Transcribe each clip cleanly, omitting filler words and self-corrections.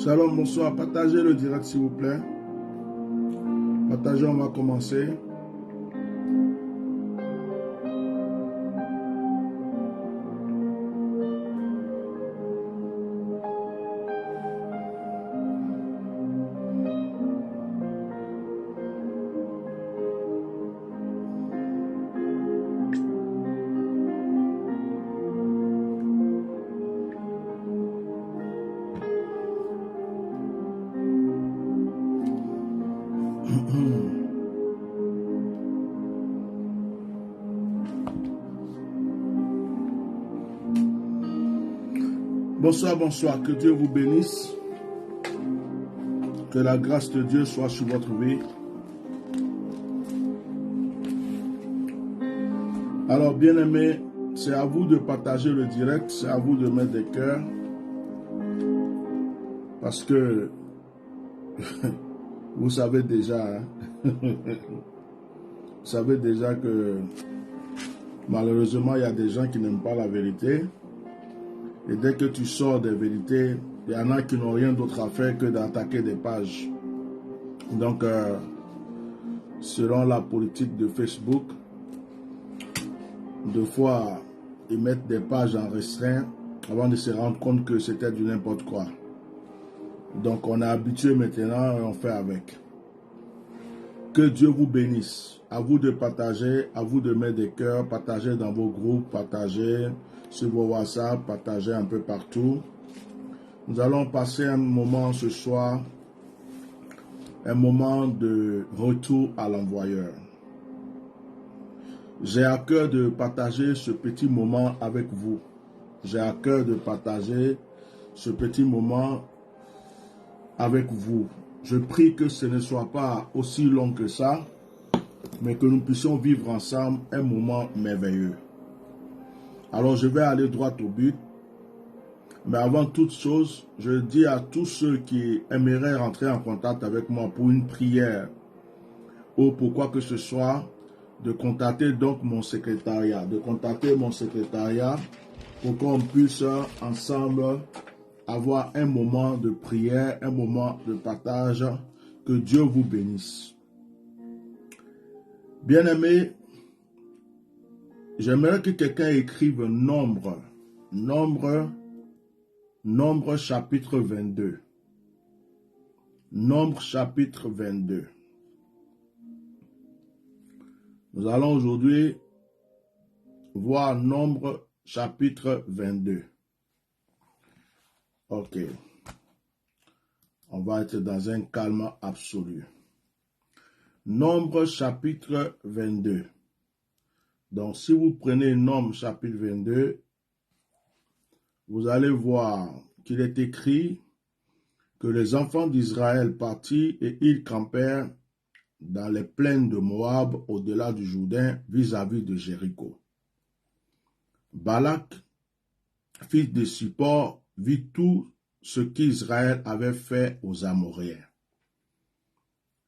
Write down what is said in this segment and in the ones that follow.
Shalom, bonsoir. Partagez le direct s'il vous plaît. Partagez, on va commencer. Bonsoir, bonsoir. Que Dieu vous bénisse. Que la grâce de Dieu soit sur votre vie. Alors, bien-aimés, c'est à vous de partager le direct. C'est à vous de mettre des cœurs. Parce que vous savez déjà, vous savez déjà que malheureusement, il y a des gens qui n'aiment pas la vérité. Et dès que tu sors des vérités, il y en a qui n'ont rien d'autre à faire que d'attaquer des pages. Donc, selon la politique de Facebook, deux fois, ils mettent des pages en restreint avant de se rendre compte que c'était du n'importe quoi. Donc, on est habitué maintenant et on fait avec. Que Dieu vous bénisse. À vous de partager, à vous de mettre des cœurs, partager dans vos groupes, partager sur vos WhatsApp, partager un peu partout. Nous allons passer un moment ce soir, un moment de retour à l'envoyeur. J'ai à cœur de partager ce petit moment avec vous. J'ai à cœur de partager ce petit moment avec vous. Je prie que ce ne soit pas aussi long que ça, mais que nous puissions vivre ensemble un moment merveilleux. Alors je vais aller droit au but. Mais avant toute chose, je dis à tous ceux qui aimeraient rentrer en contact avec moi pour une prière ou pour quoi que ce soit, de contacter donc mon secrétariat. De contacter mon secrétariat pour qu'on puisse ensemble avoir un moment de prière, un moment de partage. Que Dieu vous bénisse. Bien-aimés, j'aimerais que quelqu'un écrive Nombre chapitre 22. Nombre chapitre 22. Nous allons aujourd'hui voir Nombre chapitre 22. Ok. On va être dans un calme absolu. Nombre chapitre 22. Donc, si vous prenez Nombre chapitre 22, vous allez voir qu'il est écrit que les enfants d'Israël partirent et ils campèrent dans les plaines de Moab au-delà du Jourdain vis-à-vis de Jéricho. Balak, fils de Sippor, vit tout ce qu'Israël avait fait aux Amoréens.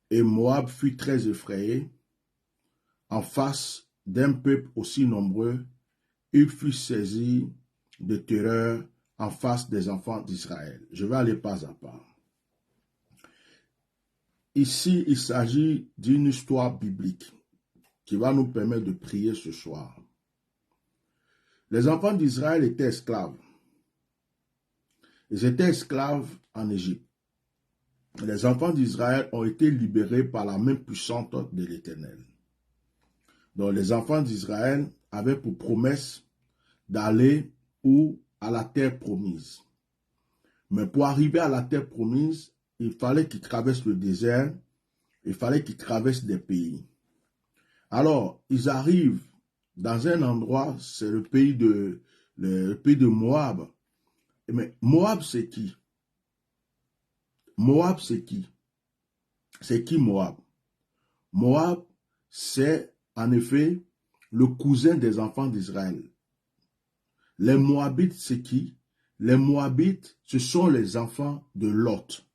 Et Moab fut très effrayé en face d'un peuple aussi nombreux. Il fut saisi de terreur en face des enfants d'Israël. Je vais aller pas à pas. Ici, il s'agit d'une histoire biblique qui va nous permettre de prier ce soir. Les enfants d'Israël étaient esclaves. Ils étaient esclaves en Égypte. Les enfants d'Israël ont été libérés par la main puissante de l'Éternel. Donc les enfants d'Israël avaient pour promesse d'aller à la terre promise. Mais pour arriver à la terre promise, il fallait qu'ils traversent le désert, il fallait qu'ils traversent des pays. Alors, ils arrivent dans un endroit, c'est le pays de Moab. Mais Moab, c'est qui? Moab, c'est qui? C'est qui Moab? Moab, c'est en effet le cousin des enfants d'Israël. Les Moabites, c'est qui? Les Moabites, ce sont les enfants de Lot.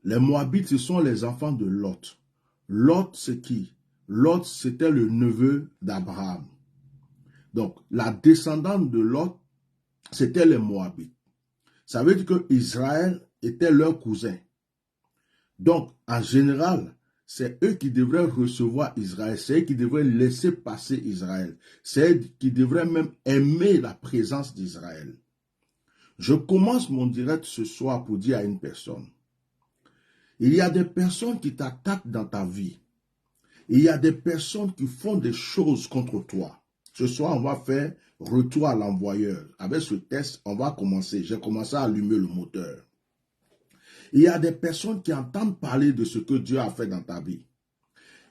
Les Moabites, ce sont les enfants de Lot. Lot, c'est qui? Lot, c'était le neveu d'Abraham. Donc, la descendante de Lot, c'était les Moabites. Ça veut dire que Israël était leur cousin. Donc, en général, c'est eux qui devraient recevoir Israël. C'est eux qui devraient laisser passer Israël. C'est eux qui devraient même aimer la présence d'Israël. Je commence mon direct ce soir pour dire à une personne, il y a des personnes qui t'attaquent dans ta vie. Il y a des personnes qui font des choses contre toi. Ce soir, on va faire retour à l'envoyeur. Avec ce test, on va commencer. J'ai commencé à allumer le moteur. Il y a des personnes qui entendent parler de ce que Dieu a fait dans ta vie.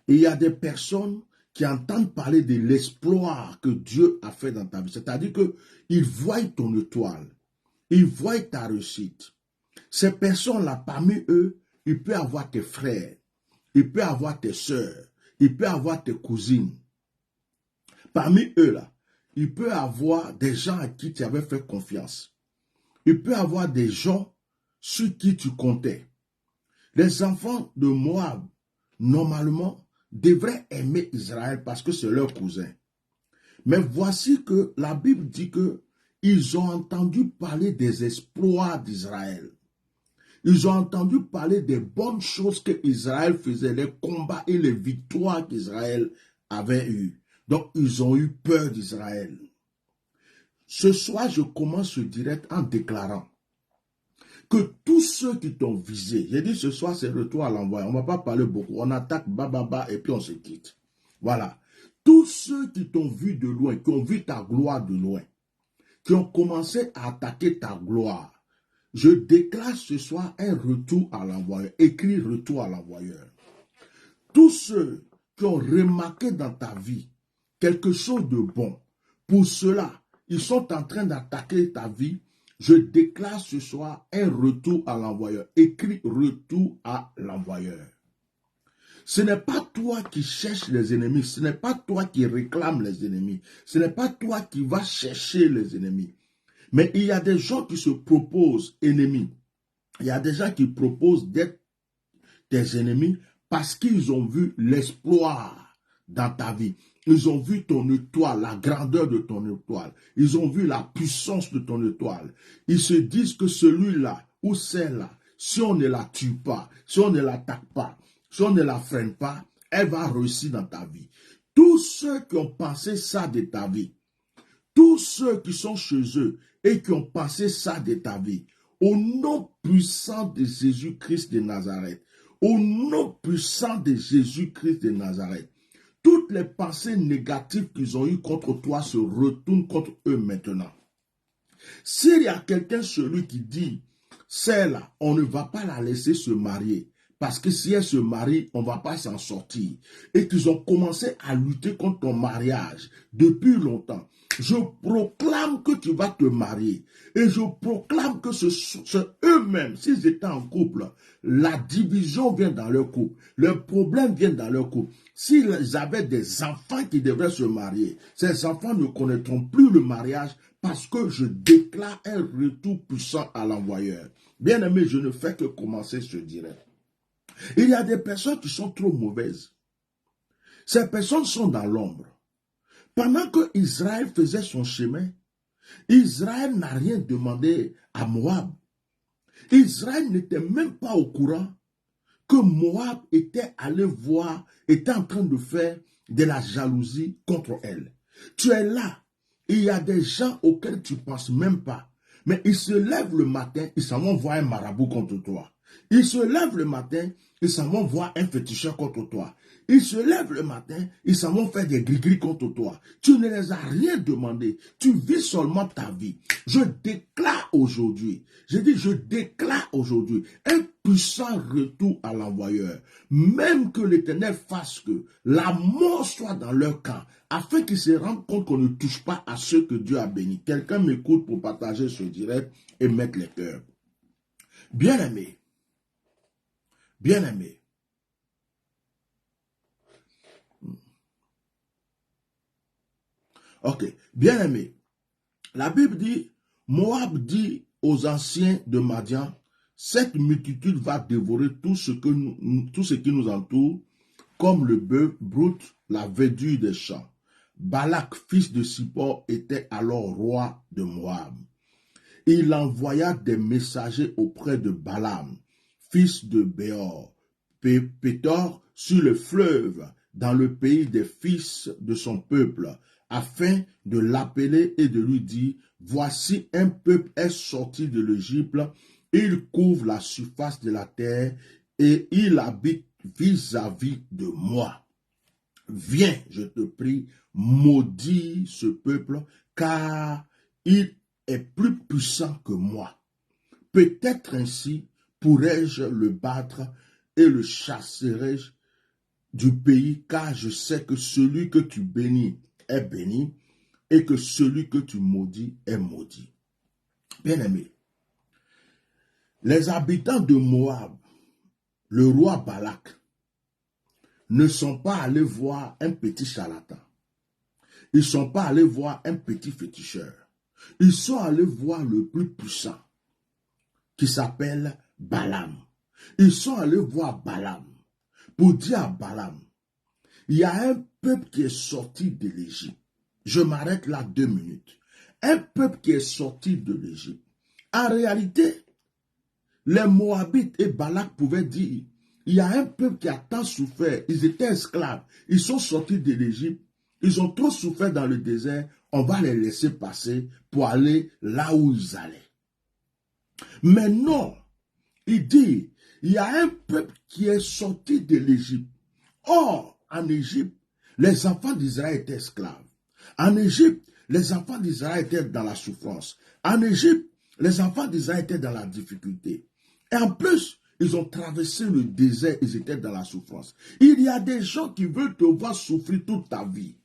Il y a des personnes qui entendent parler de l'exploit que Dieu a fait dans ta vie. C'est-à-dire qu'ils voient ton étoile. Ils voient ta réussite. Ces personnes-là, parmi eux, il peut avoir tes frères. Il peut avoir tes sœurs. Il peut avoir tes cousines. Parmi eux, là, il peut avoir des gens à qui tu avais fait confiance. Il peut avoir des gens sur qui tu comptais. Les enfants de Moab, normalement, devraient aimer Israël parce que c'est leur cousin. Mais voici que la Bible dit que ils ont entendu parler des exploits d'Israël. Ils ont entendu parler des bonnes choses que Israël faisait, les combats et les victoires qu'Israël avait eues. Donc, ils ont eu peur d'Israël. Ce soir, je commence ce direct en déclarant que tous ceux qui t'ont visé, j'ai dit ce soir, c'est retour à l'envoi. On ne va pas parler beaucoup. On attaque, et puis on se quitte. Voilà. Tous ceux qui t'ont vu de loin, qui ont vu ta gloire de loin, qui ont commencé à attaquer ta gloire, je déclare ce soir un retour à l'envoyeur. Écris retour à l'envoyeur. Tous ceux qui ont remarqué dans ta vie quelque chose de bon, pour cela, ils sont en train d'attaquer ta vie. Je déclare ce soir un retour à l'envoyeur. Écris retour à l'envoyeur. Ce n'est pas toi qui cherches les ennemis. Ce n'est pas toi qui réclames les ennemis. Ce n'est pas toi qui vas chercher les ennemis. Mais il y a des gens qui se proposent ennemis. Il y a des gens qui proposent d'être tes ennemis parce qu'ils ont vu l'exploit dans ta vie. Ils ont vu ton étoile, la grandeur de ton étoile. Ils ont vu la puissance de ton étoile. Ils se disent que celui-là ou celle-là, si on ne la tue pas, si on ne l'attaque pas, si on ne la freine pas, elle va réussir dans ta vie. Tous ceux qui ont pensé ça de ta vie, tous ceux qui sont chez eux et qui ont pensé ça de ta vie, au nom puissant de Jésus-Christ de Nazareth, au nom puissant de Jésus-Christ de Nazareth, toutes les pensées négatives qu'ils ont eues contre toi se retournent contre eux maintenant. S'il y a quelqu'un, celui qui dit, celle-là, on ne va pas la laisser se marier, parce que si elle se marie, on ne va pas s'en sortir, et qu'ils ont commencé à lutter contre ton mariage depuis longtemps, je proclame que tu vas te marier. Et je proclame que c'est eux-mêmes, s'ils étaient en couple, la division vient dans leur couple. Le problème vient dans leur couple. S'ils avaient des enfants qui devraient se marier, ces enfants ne connaîtront plus le mariage parce que je déclare un retour puissant à l'envoyeur. Bien aimé, je ne fais que commencer ce direct. Il y a des personnes qui sont trop mauvaises. Ces personnes sont dans l'ombre. Pendant que Israël faisait son chemin, Israël n'a rien demandé à Moab. Israël n'était même pas au courant que Moab était allé voir, était en train de faire de la jalousie contre elle. Tu es là, il y a des gens auxquels tu ne penses même pas, mais ils se lèvent le matin, ils s'en vont voir un marabout contre toi. Ils se lèvent le matin, ils s'en vont voir un féticheur contre toi. Ils se lèvent le matin, ils s'en vont faire des gris-gris contre toi. Tu ne les as rien demandé. Tu vis seulement ta vie. Je déclare aujourd'hui, je déclare aujourd'hui un puissant retour à l'envoyeur. Même que l'Éternel fasse que la mort soit dans leur camp, afin qu'ils se rendent compte qu'on ne touche pas à ceux que Dieu a bénis. Quelqu'un m'écoute pour partager ce direct et mettre les cœurs. Bien-aimé, bien-aimé, ok, bien-aimé, la Bible dit, Moab dit aux anciens de Madian, cette multitude va dévorer tout ce qui nous entoure, comme le bœuf broute la verdure des champs. Balak, fils de Sippor, était alors roi de Moab. il envoya des messagers auprès de Balaam, fils de Béor, Pétor, sur le fleuve, dans le pays des fils de son peuple, afin de l'appeler et de lui dire, voici un peuple est sorti de l'Égypte, il couvre la surface de la terre et il habite vis-à-vis de moi. Viens, je te prie, maudis ce peuple, car il est plus puissant que moi. Peut-être ainsi pourrais-je le battre et le chasserai-je du pays, car je sais que celui que tu bénis est béni et que celui que tu maudis est maudit. Bien-aimés, les habitants de Moab, le roi Balak, ne sont pas allés voir un petit charlatan. Ils ne sont pas allés voir un petit féticheur. Ils sont allés voir le plus puissant, qui s'appelle Balaam. Ils sont allés voir Balaam pour dire à Balaam, il y a un peuple qui est sorti de l'Égypte. Je m'arrête là 2 minutes. Un peuple qui est sorti de l'Égypte. En réalité, les Moabites et Balak pouvaient dire, il y a un peuple qui a tant souffert, ils étaient esclaves, ils sont sortis de l'Égypte, ils ont trop souffert dans le désert, on va les laisser passer pour aller là où ils allaient. Mais non, il dit, il y a un peuple qui est sorti de l'Égypte. Or, en Égypte, les enfants d'Israël étaient esclaves. En Égypte, les enfants d'Israël étaient dans la souffrance. En Égypte, les enfants d'Israël étaient dans la difficulté. Et en plus, ils ont traversé le désert, ils étaient dans la souffrance. Il y a des gens qui veulent te voir souffrir toute ta vie.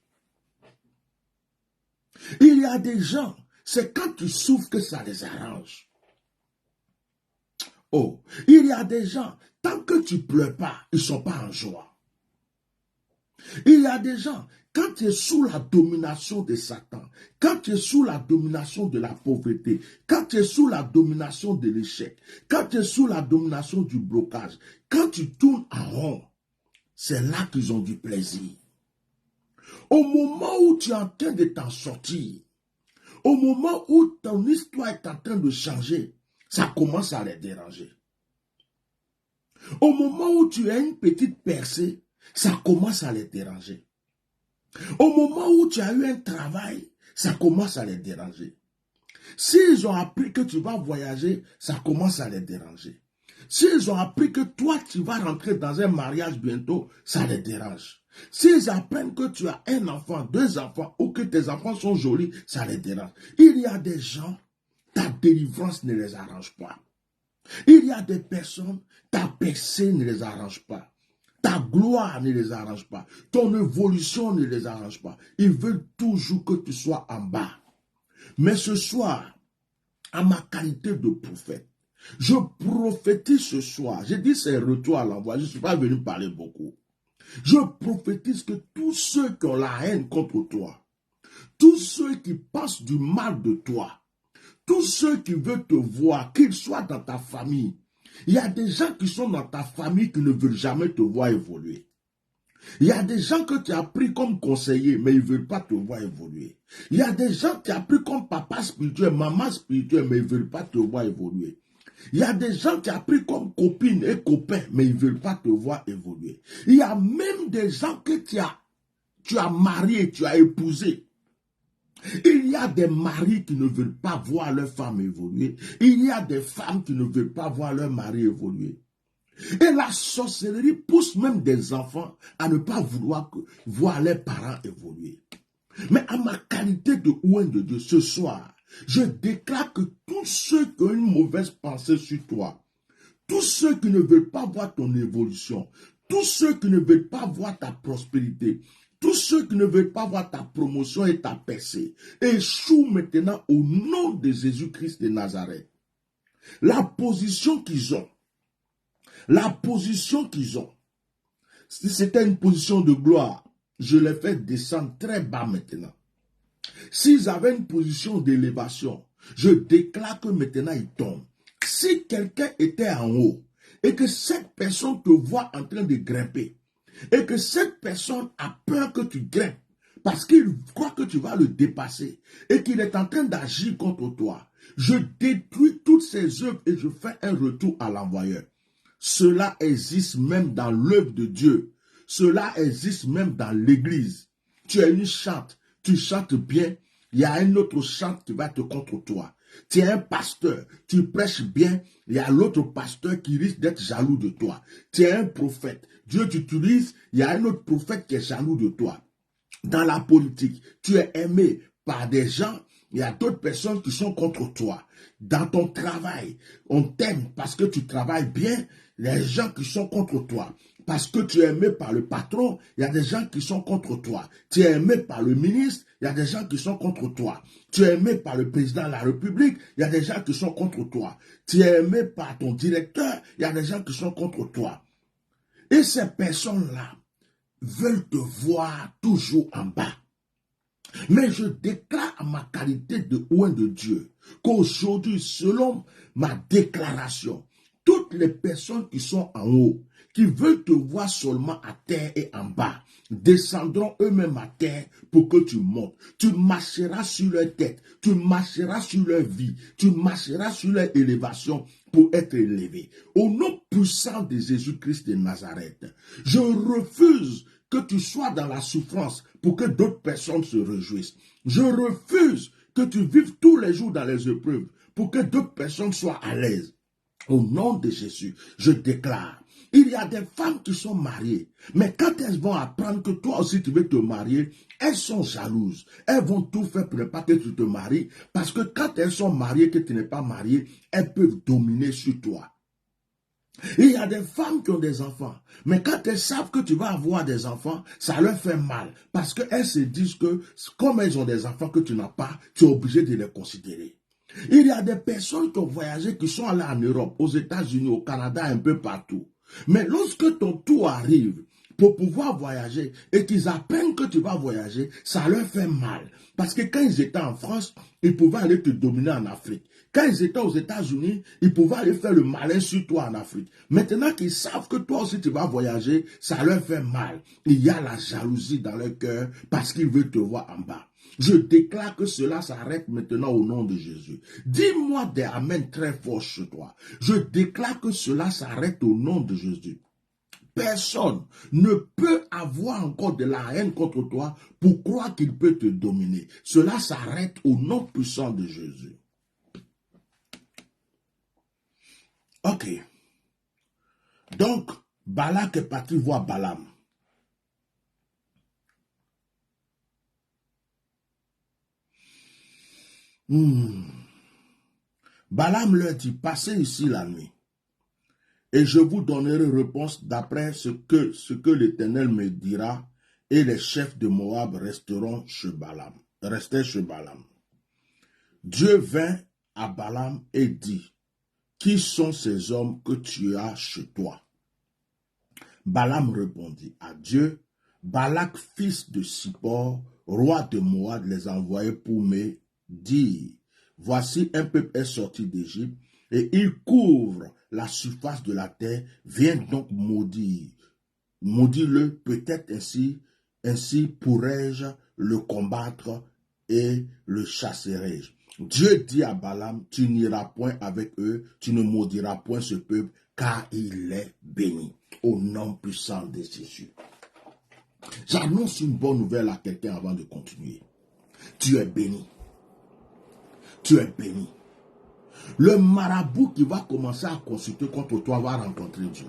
Il y a des gens, c'est quand tu souffres que ça les arrange. Oh, il y a des gens, tant que tu ne pleures pas, ils ne sont pas en joie. Il y a des gens, quand tu es sous la domination de Satan, quand tu es sous la domination de la pauvreté, quand tu es sous la domination de l'échec, quand tu es sous la domination du blocage, quand tu tournes en rond, c'est là qu'ils ont du plaisir. Au moment où tu es en train de t'en sortir, au moment où ton histoire est en train de changer, ça commence à les déranger. Au moment où tu as une petite percée, ça commence à les déranger. Au moment où tu as eu un travail, ça commence à les déranger. S'ils ont appris que tu vas voyager, ça commence à les déranger. S'ils ont appris que toi, tu vas rentrer dans un mariage bientôt, ça les dérange. S'ils apprennent que tu as un enfant, 2 enfants, ou que tes enfants sont jolis, ça les dérange. Il y a des gens, ta délivrance ne les arrange pas. Il y a des personnes, ta percée ne les arrange pas. Ta gloire ne les arrange pas. Ton évolution ne les arrange pas. Ils veulent toujours que tu sois en bas. Mais ce soir, à ma qualité de prophète, je prophétise ce soir. J'ai dit c'est retour à l'envoi. Je ne suis pas venu parler beaucoup. Je prophétise que tous ceux qui ont la haine contre toi, tous ceux qui pensent du mal de toi, tous ceux qui veulent te voir, qu'ils soient dans ta famille, il y a des gens qui sont dans ta famille qui ne veulent jamais te voir évoluer. Il y a des gens que tu as pris comme conseiller, mais ils ne veulent pas te voir évoluer. Il y a des gens que tu as pris comme papa spirituel, maman spirituelle, mais ils ne veulent pas te voir évoluer. Il y a des gens qui ont pris comme copine et copain, mais ils ne veulent pas te voir évoluer. Il y a même des gens que tu as mariés, tu as épousés. Il y a des maris qui ne veulent pas voir leur femme évoluer. Il y a des femmes qui ne veulent pas voir leur mari évoluer. Et la sorcellerie pousse même des enfants à ne pas vouloir voir leurs parents évoluer. Mais à ma qualité de oint de Dieu, ce soir, je déclare que tous ceux qui ont une mauvaise pensée sur toi, tous ceux qui ne veulent pas voir ton évolution, tous ceux qui ne veulent pas voir ta prospérité, tous ceux qui ne veulent pas voir ta promotion et ta percée, échouent maintenant au nom de Jésus-Christ de Nazareth. La position qu'ils ont, si c'était une position de gloire, je les fais descendre très bas maintenant. S'ils avaient une position d'élévation, je déclare que maintenant ils tombent. Si quelqu'un était en haut et que cette personne te voit en train de grimper et que cette personne a peur que tu grimpes parce qu'il croit que tu vas le dépasser et qu'il est en train d'agir contre toi, Je détruis toutes ces œuvres et je fais un retour à l'envoyeur. Cela existe même dans l'œuvre de Dieu. Cela existe même dans l'église. Tu es une chante, tu chantes bien, il y a un autre chante qui va être contre toi. Tu es un pasteur, tu prêches bien, il y a l'autre pasteur qui risque d'être jaloux de toi. Tu es un prophète, Dieu t'utilise, il y a un autre prophète qui est jaloux de toi. Dans la politique, tu es aimé par des gens, il y a d'autres personnes qui sont contre toi. Dans ton travail, on t'aime parce que tu travailles bien, les gens qui sont contre toi. Parce que tu es aimé par le patron, il y a des gens qui sont contre toi. Tu es aimé par le ministre, il y a des gens qui sont contre toi. Tu es aimé par le président de la République, il y a des gens qui sont contre toi. Tu es aimé par ton directeur, il y a des gens qui sont contre toi. Et ces personnes-là veulent te voir toujours en bas. Mais je déclare à ma qualité de oint de Dieu qu'aujourd'hui, selon ma déclaration, toutes les personnes qui sont en haut, qui veulent te voir seulement à terre et en bas, descendront eux-mêmes à terre pour que tu montes. Tu marcheras sur leur tête, tu marcheras sur leur vie, tu marcheras sur leur élévation pour être élevé. Au nom puissant de Jésus-Christ de Nazareth, je refuse que tu sois dans la souffrance pour que d'autres personnes se réjouissent. Je refuse que tu vives tous les jours dans les épreuves pour que d'autres personnes soient à l'aise. Au nom de Jésus, je déclare, il y a des femmes qui sont mariées, mais quand elles vont apprendre que toi aussi tu veux te marier, elles sont jalouses. Elles vont tout faire pour ne pas que tu te maries, parce que quand elles sont mariées, que tu n'es pas marié, elles peuvent dominer sur toi. Il y a des femmes qui ont des enfants, mais quand elles savent que tu vas avoir des enfants, ça leur fait mal, parce qu'elles se disent que comme elles ont des enfants que tu n'as pas, tu es obligé de les considérer. Il y a des personnes qui ont voyagé, qui sont allées en Europe, aux États-Unis, au Canada, un peu partout. Mais lorsque ton tour arrive pour pouvoir voyager et qu'ils apprennent que tu vas voyager, ça leur fait mal. Parce que quand ils étaient en France, ils pouvaient aller te dominer en Afrique. Quand ils étaient aux États-Unis, ils pouvaient aller faire le malin sur toi en Afrique. Maintenant qu'ils savent que toi aussi tu vas voyager, ça leur fait mal. Il y a la jalousie dans leur cœur parce qu'ils veulent te voir en bas. Je déclare que cela s'arrête maintenant au nom de Jésus. Dis-moi des amens très forts chez toi. Je déclare que cela s'arrête au nom de Jésus. Personne ne peut avoir encore de la haine contre toi pour croire qu'il peut te dominer. Cela s'arrête au nom puissant de Jésus. Ok. Donc, Balak est parti voir Balaam. Balaam leur dit, passez ici la nuit, et je vous donnerai réponse d'après ce que l'Éternel me dira, et les chefs de Moab restèrent chez Balaam. Dieu vint à Balaam et dit, qui sont ces hommes que tu as chez toi? Balaam répondit à Dieu, Balak, fils de Sippor, roi de Moab, les a envoyés pour me dire, voici un peuple est sorti d'Égypte, et il couvre la surface de la terre, viens donc maudire. Maudis-le, peut-être ainsi pourrais-je le combattre et le chasserai-je. Dieu dit à Balaam, tu n'iras point avec eux, tu ne maudiras point ce peuple, car il est béni. Au nom puissant de Jésus. J'annonce une bonne nouvelle à quelqu'un avant de continuer. Tu es béni. Tu es béni. Le marabout qui va commencer à consulter contre toi va rencontrer Dieu.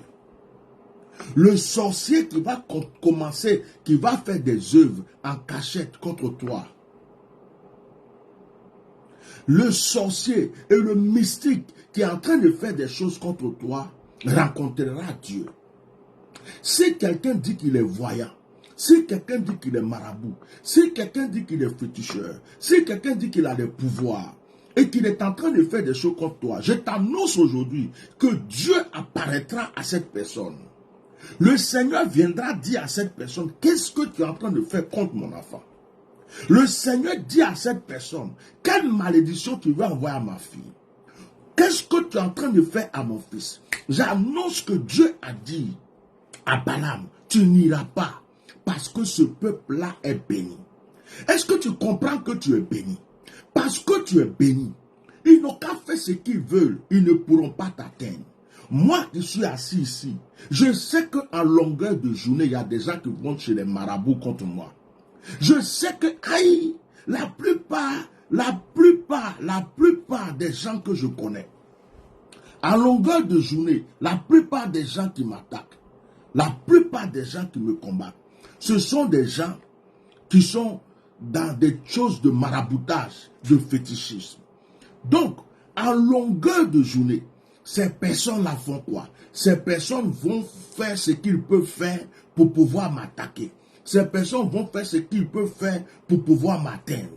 Le sorcier qui va commencer, qui va faire des œuvres en cachette contre toi. Le sorcier et le mystique qui est en train de faire des choses contre toi rencontrera Dieu. Si quelqu'un dit qu'il est voyant, si quelqu'un dit qu'il est marabout, si quelqu'un dit qu'il est féticheur, si quelqu'un dit qu'il a des pouvoirs et qu'il est en train de faire des choses contre toi, je t'annonce aujourd'hui que Dieu apparaîtra à cette personne. Le Seigneur viendra dire à cette personne, qu'est-ce que tu es en train de faire contre mon enfant? Le Seigneur dit à cette personne, quelle malédiction tu vas envoyer à ma fille? Qu'est-ce que tu es en train de faire à mon fils? J'annonce que Dieu a dit à Balaam, tu n'iras pas parce que ce peuple-là est béni. Est-ce que tu comprends que tu es béni? Parce que tu es béni, Ils n'ont qu'à faire ce qu'ils veulent. Ils ne pourront pas t'atteindre. Moi qui suis assis ici, je sais qu'en longueur de journée, il y a des gens qui vont chez les marabouts contre moi. Je sais que, aïe, la plupart des gens que je connais, à longueur de journée, la plupart des gens qui m'attaquent, la plupart des gens qui me combattent, ce sont des gens qui sont dans des choses de maraboutage, de fétichisme. Donc, à longueur de journée, ces personnes-là font quoi? Ces personnes vont faire ce qu'ils peuvent faire pour pouvoir m'attaquer. Ces personnes vont faire ce qu'ils peuvent faire pour pouvoir m'atteindre.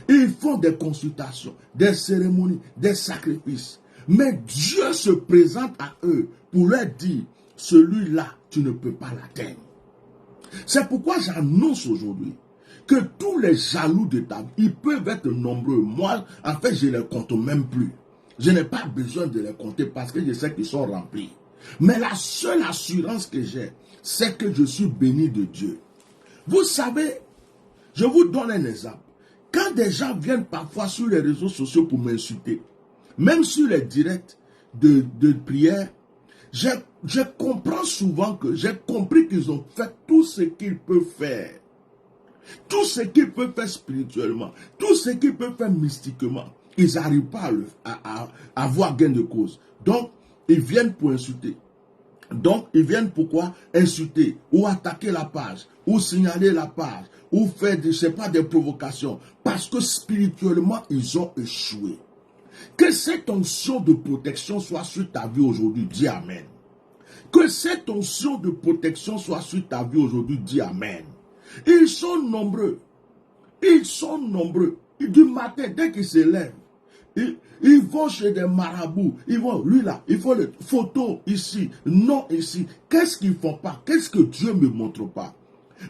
Ils font des consultations, des cérémonies, des sacrifices. Mais Dieu se présente à eux pour leur dire, celui-là, tu ne peux pas l'atteindre. C'est pourquoi j'annonce aujourd'hui que tous les jaloux de ta vie, ils peuvent être nombreux. Moi, en fait, je ne les compte même plus. Je n'ai pas besoin de les compter parce que je sais qu'ils sont remplis. Mais la seule assurance que j'ai, c'est que je suis béni de Dieu. Vous savez, je vous donne un exemple. Quand des gens viennent parfois sur les réseaux sociaux pour m'insulter, même sur les directs de prière, je comprends souvent que j'ai compris qu'ils ont fait tout ce qu'ils peuvent faire. Tout ce qu'ils peuvent faire spirituellement, tout ce qu'ils peuvent faire mystiquement, ils n'arrivent pas à avoir gain de cause. Donc, ils viennent pour insulter. Donc, ils viennent pourquoi? Insulter, ou attaquer la page, ou signaler la page, ou faire, je ne sais pas, des provocations. Parce que spirituellement, ils ont échoué. Que cette onction de protection soit sur ta vie aujourd'hui, dis Amen. Que cette onction de protection soit sur ta vie aujourd'hui, dis Amen. Ils sont nombreux. Ils sont nombreux. Du matin, dès qu'ils se lèvent, ils vont chez des marabouts. Ils vont, lui là, il faut les photos ici, non ici. Qu'est-ce qu'ils font pas? Qu'est-ce que Dieu ne me montre pas?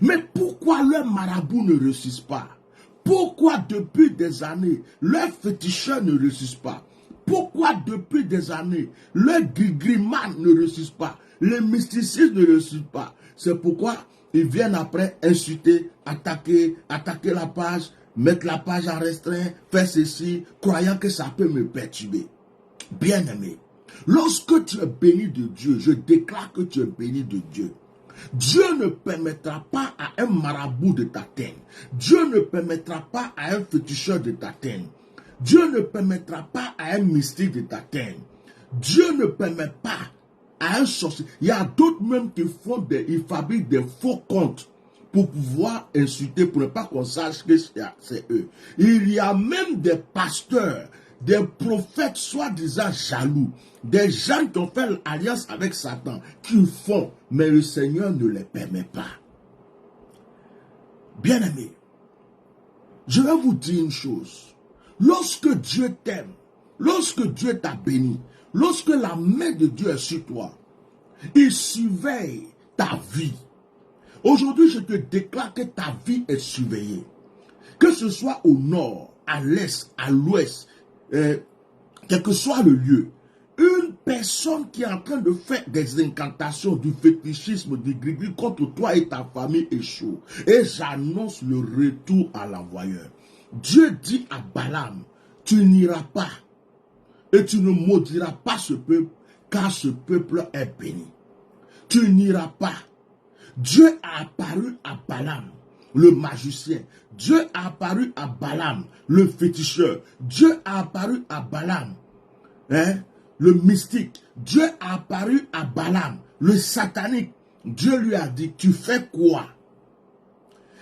Mais pourquoi leurs marabouts ne réussissent pas? Pourquoi depuis des années, leurs féticheurs ne réussissent pas? Pourquoi depuis des années, leurs grigriman ne réussissent pas? Les mysticismes ne réussissent pas? C'est pourquoi ils viennent après insulter, attaquer la page, mettre la page en restreint, faire ceci, croyant que ça peut me perturber. Bien-aimé, lorsque tu es béni de Dieu, je déclare que tu es béni de Dieu. Dieu ne permettra pas à un marabout de t'atteindre. Dieu ne permettra pas à un féticheur de t'atteindre. Dieu ne permettra pas à un mystique de t'atteindre. Dieu ne permet pas à un sorcier. Il y a d'autres même qui ils fabriquent des faux comptes pour pouvoir insulter, pour ne pas qu'on sache que c'est eux. Il y a même des pasteurs, des prophètes soi-disant jaloux, des gens qui ont fait alliance avec Satan, qui font, mais le Seigneur ne les permet pas. Bien-aimés, je vais vous dire une chose. Lorsque Dieu t'aime, lorsque Dieu t'a béni, lorsque la main de Dieu est sur toi, il surveille ta vie. Aujourd'hui, je te déclare que ta vie est surveillée. Que ce soit au nord, à l'est, à l'ouest, quel que soit le lieu, une personne qui est en train de faire des incantations, du fétichisme, du grigri contre toi et ta famille échoue. Et j'annonce le retour à l'envoyeur. Dieu dit à Balaam, tu n'iras pas et tu ne maudiras pas ce peuple, car ce peuple est béni. Tu n'iras pas. Dieu a apparu à Balaam, le magicien. Dieu a apparu à Balaam, le féticheur. Dieu a apparu à Balaam, le mystique. Dieu a apparu à Balaam, le satanique. Dieu lui a dit, tu fais quoi?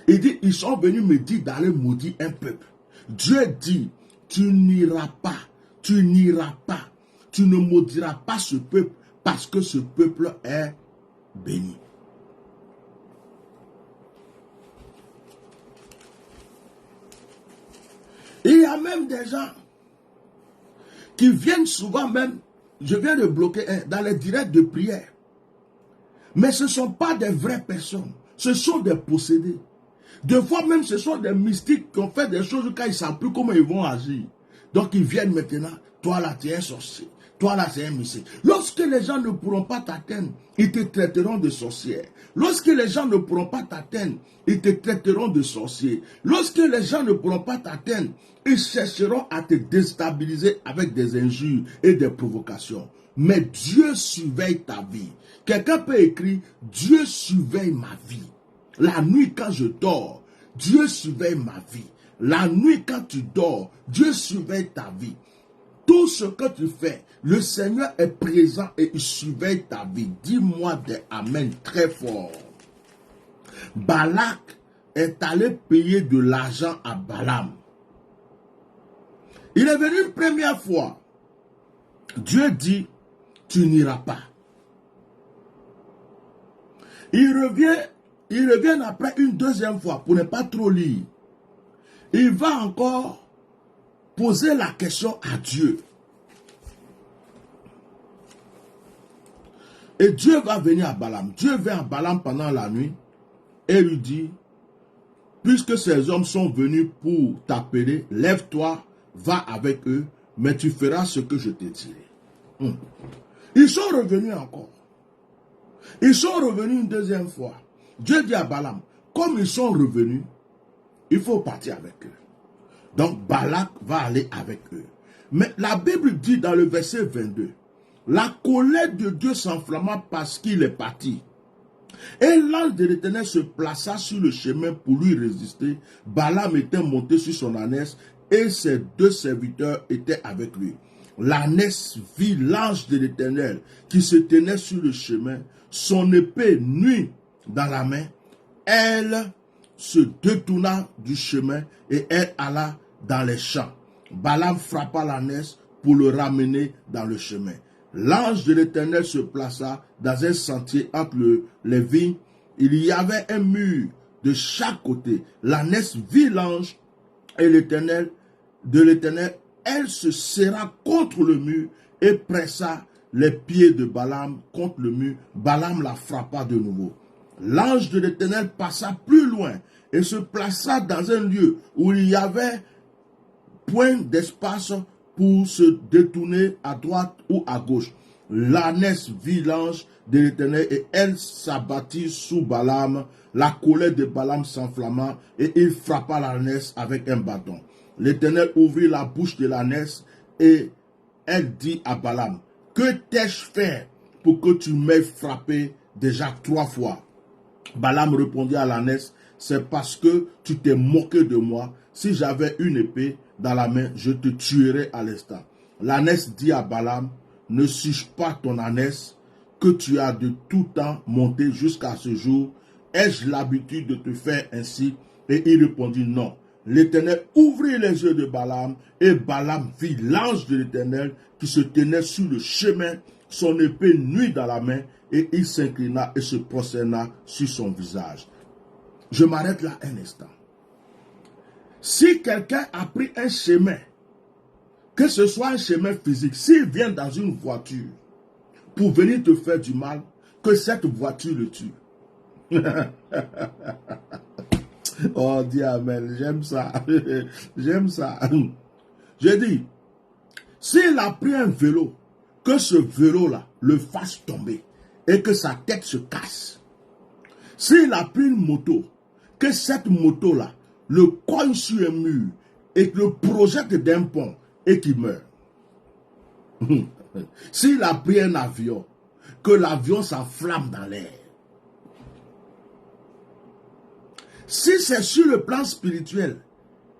Il dit, ils sont venus me dire d'aller maudire un peuple. Dieu dit, tu n'iras pas, tu n'iras pas. Tu ne maudiras pas ce peuple parce que ce peuple est béni. Il y a même des gens qui viennent souvent même, je viens de bloquer dans les directs de prière. Mais ce ne sont pas des vraies personnes, ce sont des possédés. Des fois même, ce sont des mystiques qui ont fait des choses quand ils ne savent plus comment ils vont agir. Donc ils viennent maintenant, toi là tu es un sorcier, toi là c'est un mystique. Lorsque les gens ne pourront pas t'atteindre, ils te traiteront de sorcière. Lorsque les gens ne pourront pas t'atteindre, ils te traiteront de sorcier. Lorsque les gens ne pourront pas t'atteindre, ils chercheront à te déstabiliser avec des injures et des provocations. Mais Dieu surveille ta vie. Quelqu'un peut écrire, Dieu surveille ma vie. La nuit quand je dors, Dieu surveille ma vie. La nuit quand tu dors, Dieu surveille ta vie. Tout ce que tu fais, le Seigneur est présent et il surveille ta vie. Dis-moi des amen très fort. Balak est allé payer de l'argent à Balaam. Il est venu une première fois. Dieu dit, tu n'iras pas. Il revient après une deuxième fois pour ne pas trop lire. Il va encore poser la question à Dieu. Et Dieu va venir à Balaam. Dieu vient à Balaam pendant la nuit et lui dit, puisque ces hommes sont venus pour t'appeler, lève-toi, va avec eux, mais tu feras ce que je te dirai. Ils sont revenus encore. Ils sont revenus une deuxième fois. Dieu dit à Balaam, comme ils sont revenus, il faut partir avec eux. Donc Balak va aller avec eux. Mais la Bible dit dans le verset 22, la colère de Dieu s'enflamma parce qu'il est parti. Et l'ange de l'Éternel se plaça sur le chemin pour lui résister. Balaam était monté sur son ânesse et ses deux serviteurs étaient avec lui. L'ânesse vit l'ange de l'Éternel qui se tenait sur le chemin, son épée nue dans la main. Elle se détourna du chemin et elle alla dans les champs. Balaam frappa l'ânesse pour le ramener dans le chemin. L'ange de l'Éternel se plaça dans un sentier entre les vignes. Il y avait un mur de chaque côté. L'ânesse vit l'ange et de l'Éternel. Elle se serra contre le mur et pressa les pieds de Balaam contre le mur. Balaam la frappa de nouveau. L'ange de l'Éternel passa plus loin et se plaça dans un lieu où il y avait point d'espace pour se détourner à droite ou à gauche. L'ânesse vit l'ange de l'Éternel et elle s'abattit sous Balaam. La colère de Balaam s'enflamma et il frappa l'ânesse avec un bâton. L'Éternel ouvrit la bouche de l'ânesse et elle dit à Balaam, que t'ai-je fait pour que tu m'aies frappé déjà 3 fois? Balaam répondit à l'ânesse, c'est parce que tu t'es moqué de moi. Si j'avais une épée dans la main, je te tuerais à l'instant. L'ânesse dit à Balaam, ne suis-je pas ton ânesse que tu as de tout temps monté jusqu'à ce jour? Ai-je l'habitude de te faire ainsi? Et il répondit, non. L'Éternel ouvrit les yeux de Balaam et Balaam vit l'ange de l'Éternel qui se tenait sur le chemin, son épée nue dans la main, et il s'inclina et se prosterna sur son visage. Je m'arrête là un instant. Si quelqu'un a pris un chemin, que ce soit un chemin physique, s'il vient dans une voiture pour venir te faire du mal, que cette voiture le tue. Oh, dis amen, j'aime ça. J'aime ça. J'ai dit, s'il a pris un vélo, que ce vélo-là le fasse tomber et que sa tête se casse. S'il a pris une moto, que cette moto-là le cogne sur un mur et le projette d'un pont et qu'il meurt. S'il a pris un avion, que l'avion s'enflamme dans l'air. Si c'est sur le plan spirituel,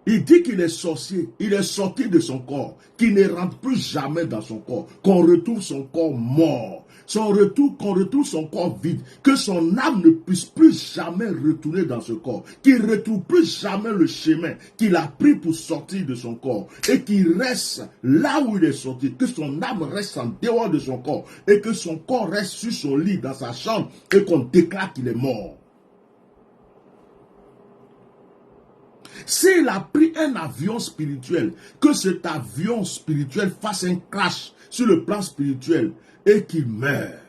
il dit qu'il est sorcier, il est sorti de son corps, qu'il ne rentre plus jamais dans son corps, qu'on retrouve son corps mort, qu'on retrouve son corps vide, que son âme ne puisse plus jamais retourner dans ce corps, qu'il ne retrouve plus jamais le chemin qu'il a pris pour sortir de son corps, et qu'il reste là où il est sorti, que son âme reste en dehors de son corps, et que son corps reste sur son lit, dans sa chambre, et qu'on déclare qu'il est mort. S'il a pris un avion spirituel, que cet avion spirituel fasse un crash sur le plan spirituel et qu'il meure.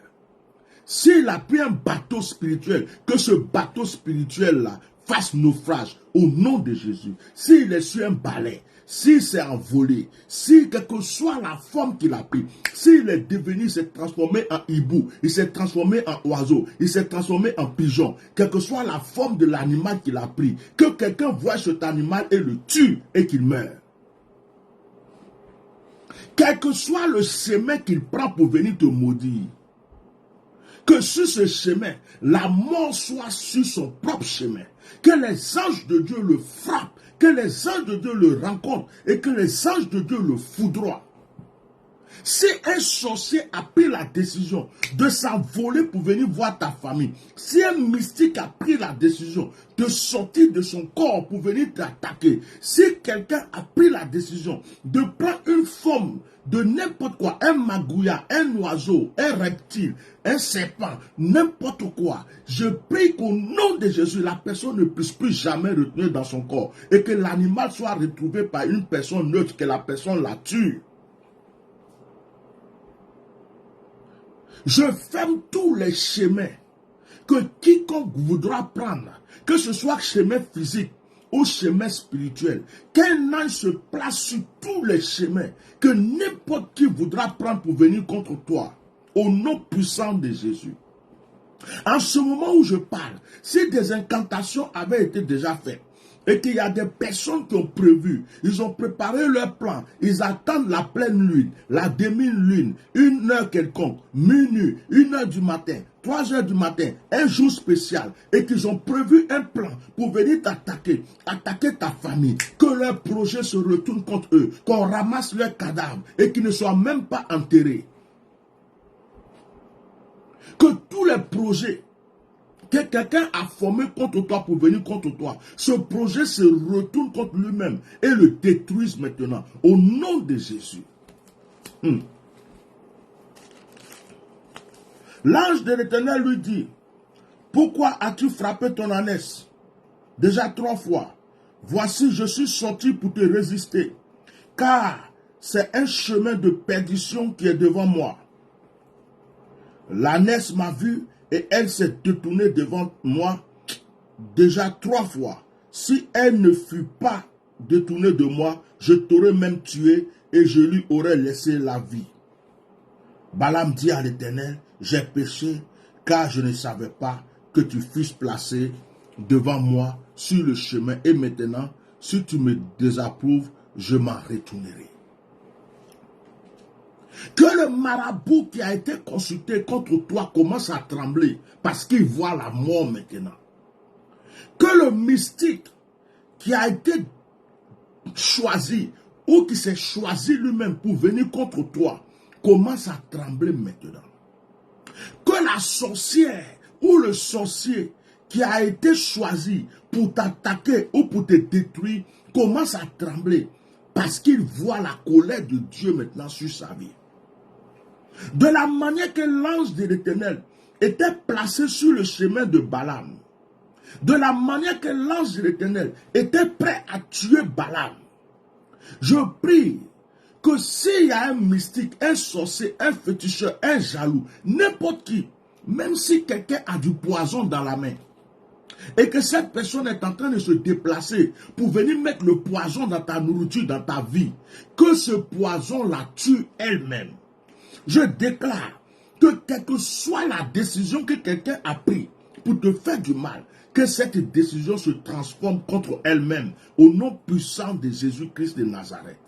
S'il a pris un bateau spirituel, que ce bateau spirituel-là fasse naufrage au nom de Jésus. S'il est sur un balai, s'il s'est envolé, si quelle que soit la forme qu'il a pris, s'il est devenu, il s'est transformé en hibou, il s'est transformé en oiseau, il s'est transformé en pigeon, quelle que soit la forme de l'animal qu'il a pris, que quelqu'un voit cet animal et le tue et qu'il meure. Quel que soit le chemin qu'il prend pour venir te maudire, que sur ce chemin, la mort soit sur son propre chemin, que les anges de Dieu le frappent, que les anges de Dieu le rencontrent et que les anges de Dieu le foudroient. Si un sorcier a pris la décision de s'envoler pour venir voir ta famille, si un mystique a pris la décision de sortir de son corps pour venir t'attaquer, si quelqu'un a pris la décision de prendre une forme de n'importe quoi, un magouilla, un oiseau, un reptile, un serpent, n'importe quoi, je prie qu'au nom de Jésus, la personne ne puisse plus jamais retenir dans son corps et que l'animal soit retrouvé par une personne neutre, que la personne la tue. Je ferme tous les chemins que quiconque voudra prendre, que ce soit chemin physique ou chemin spirituel, qu'un ange se place sur tous les chemins, que n'importe qui voudra prendre pour venir contre toi, au nom puissant de Jésus. En ce moment où je parle, si des incantations avaient été déjà faites, et qu'il y a des personnes qui ont prévu, ils ont préparé leur plan, ils attendent la pleine lune, la demi-lune, une heure quelconque, minuit, 1h du matin, 3h du matin, un jour spécial, et qu'ils ont prévu un plan pour venir t'attaquer, attaquer ta famille, que leur projet se retourne contre eux, qu'on ramasse leurs cadavres et qu'ils ne soient même pas enterrés. Que tous les projets que quelqu'un a formé contre toi pour venir contre toi, ce projet se retourne contre lui-même et le détruise maintenant, au nom de Jésus. L'ange de l'Éternel lui dit, pourquoi as-tu frappé ton ânesse? Déjà 3 fois. Voici, je suis sorti pour te résister, car c'est un chemin de perdition qui est devant moi. L'ânesse m'a vu et elle s'est détournée devant moi déjà 3 fois. Si elle ne fut pas détournée de moi, je t'aurais même tué et je lui aurais laissé la vie. Balaam dit à l'Éternel, j'ai péché car je ne savais pas que tu fusses placé devant moi sur le chemin. Et maintenant, si tu me désapprouves, je m'en retournerai. Que le marabout qui a été consulté contre toi commence à trembler parce qu'il voit la mort maintenant. Que le mystique qui a été choisi ou qui s'est choisi lui-même pour venir contre toi commence à trembler maintenant. Que la sorcière ou le sorcier qui a été choisi pour t'attaquer ou pour te détruire commence à trembler parce qu'il voit la colère de Dieu maintenant sur sa vie. De la manière que l'ange de l'Éternel était placé sur le chemin de Balaam, de la manière que l'ange de l'Éternel était prêt à tuer Balaam, je prie que s'il y a un mystique, un sorcier, un féticheur, un jaloux, n'importe qui, même si quelqu'un a du poison dans la main, et que cette personne est en train de se déplacer pour venir mettre le poison dans ta nourriture, dans ta vie, que ce poison la tue elle-même. Je déclare que quelle que soit la décision que quelqu'un a prise pour te faire du mal, que cette décision se transforme contre elle-même au nom puissant de Jésus-Christ de Nazareth.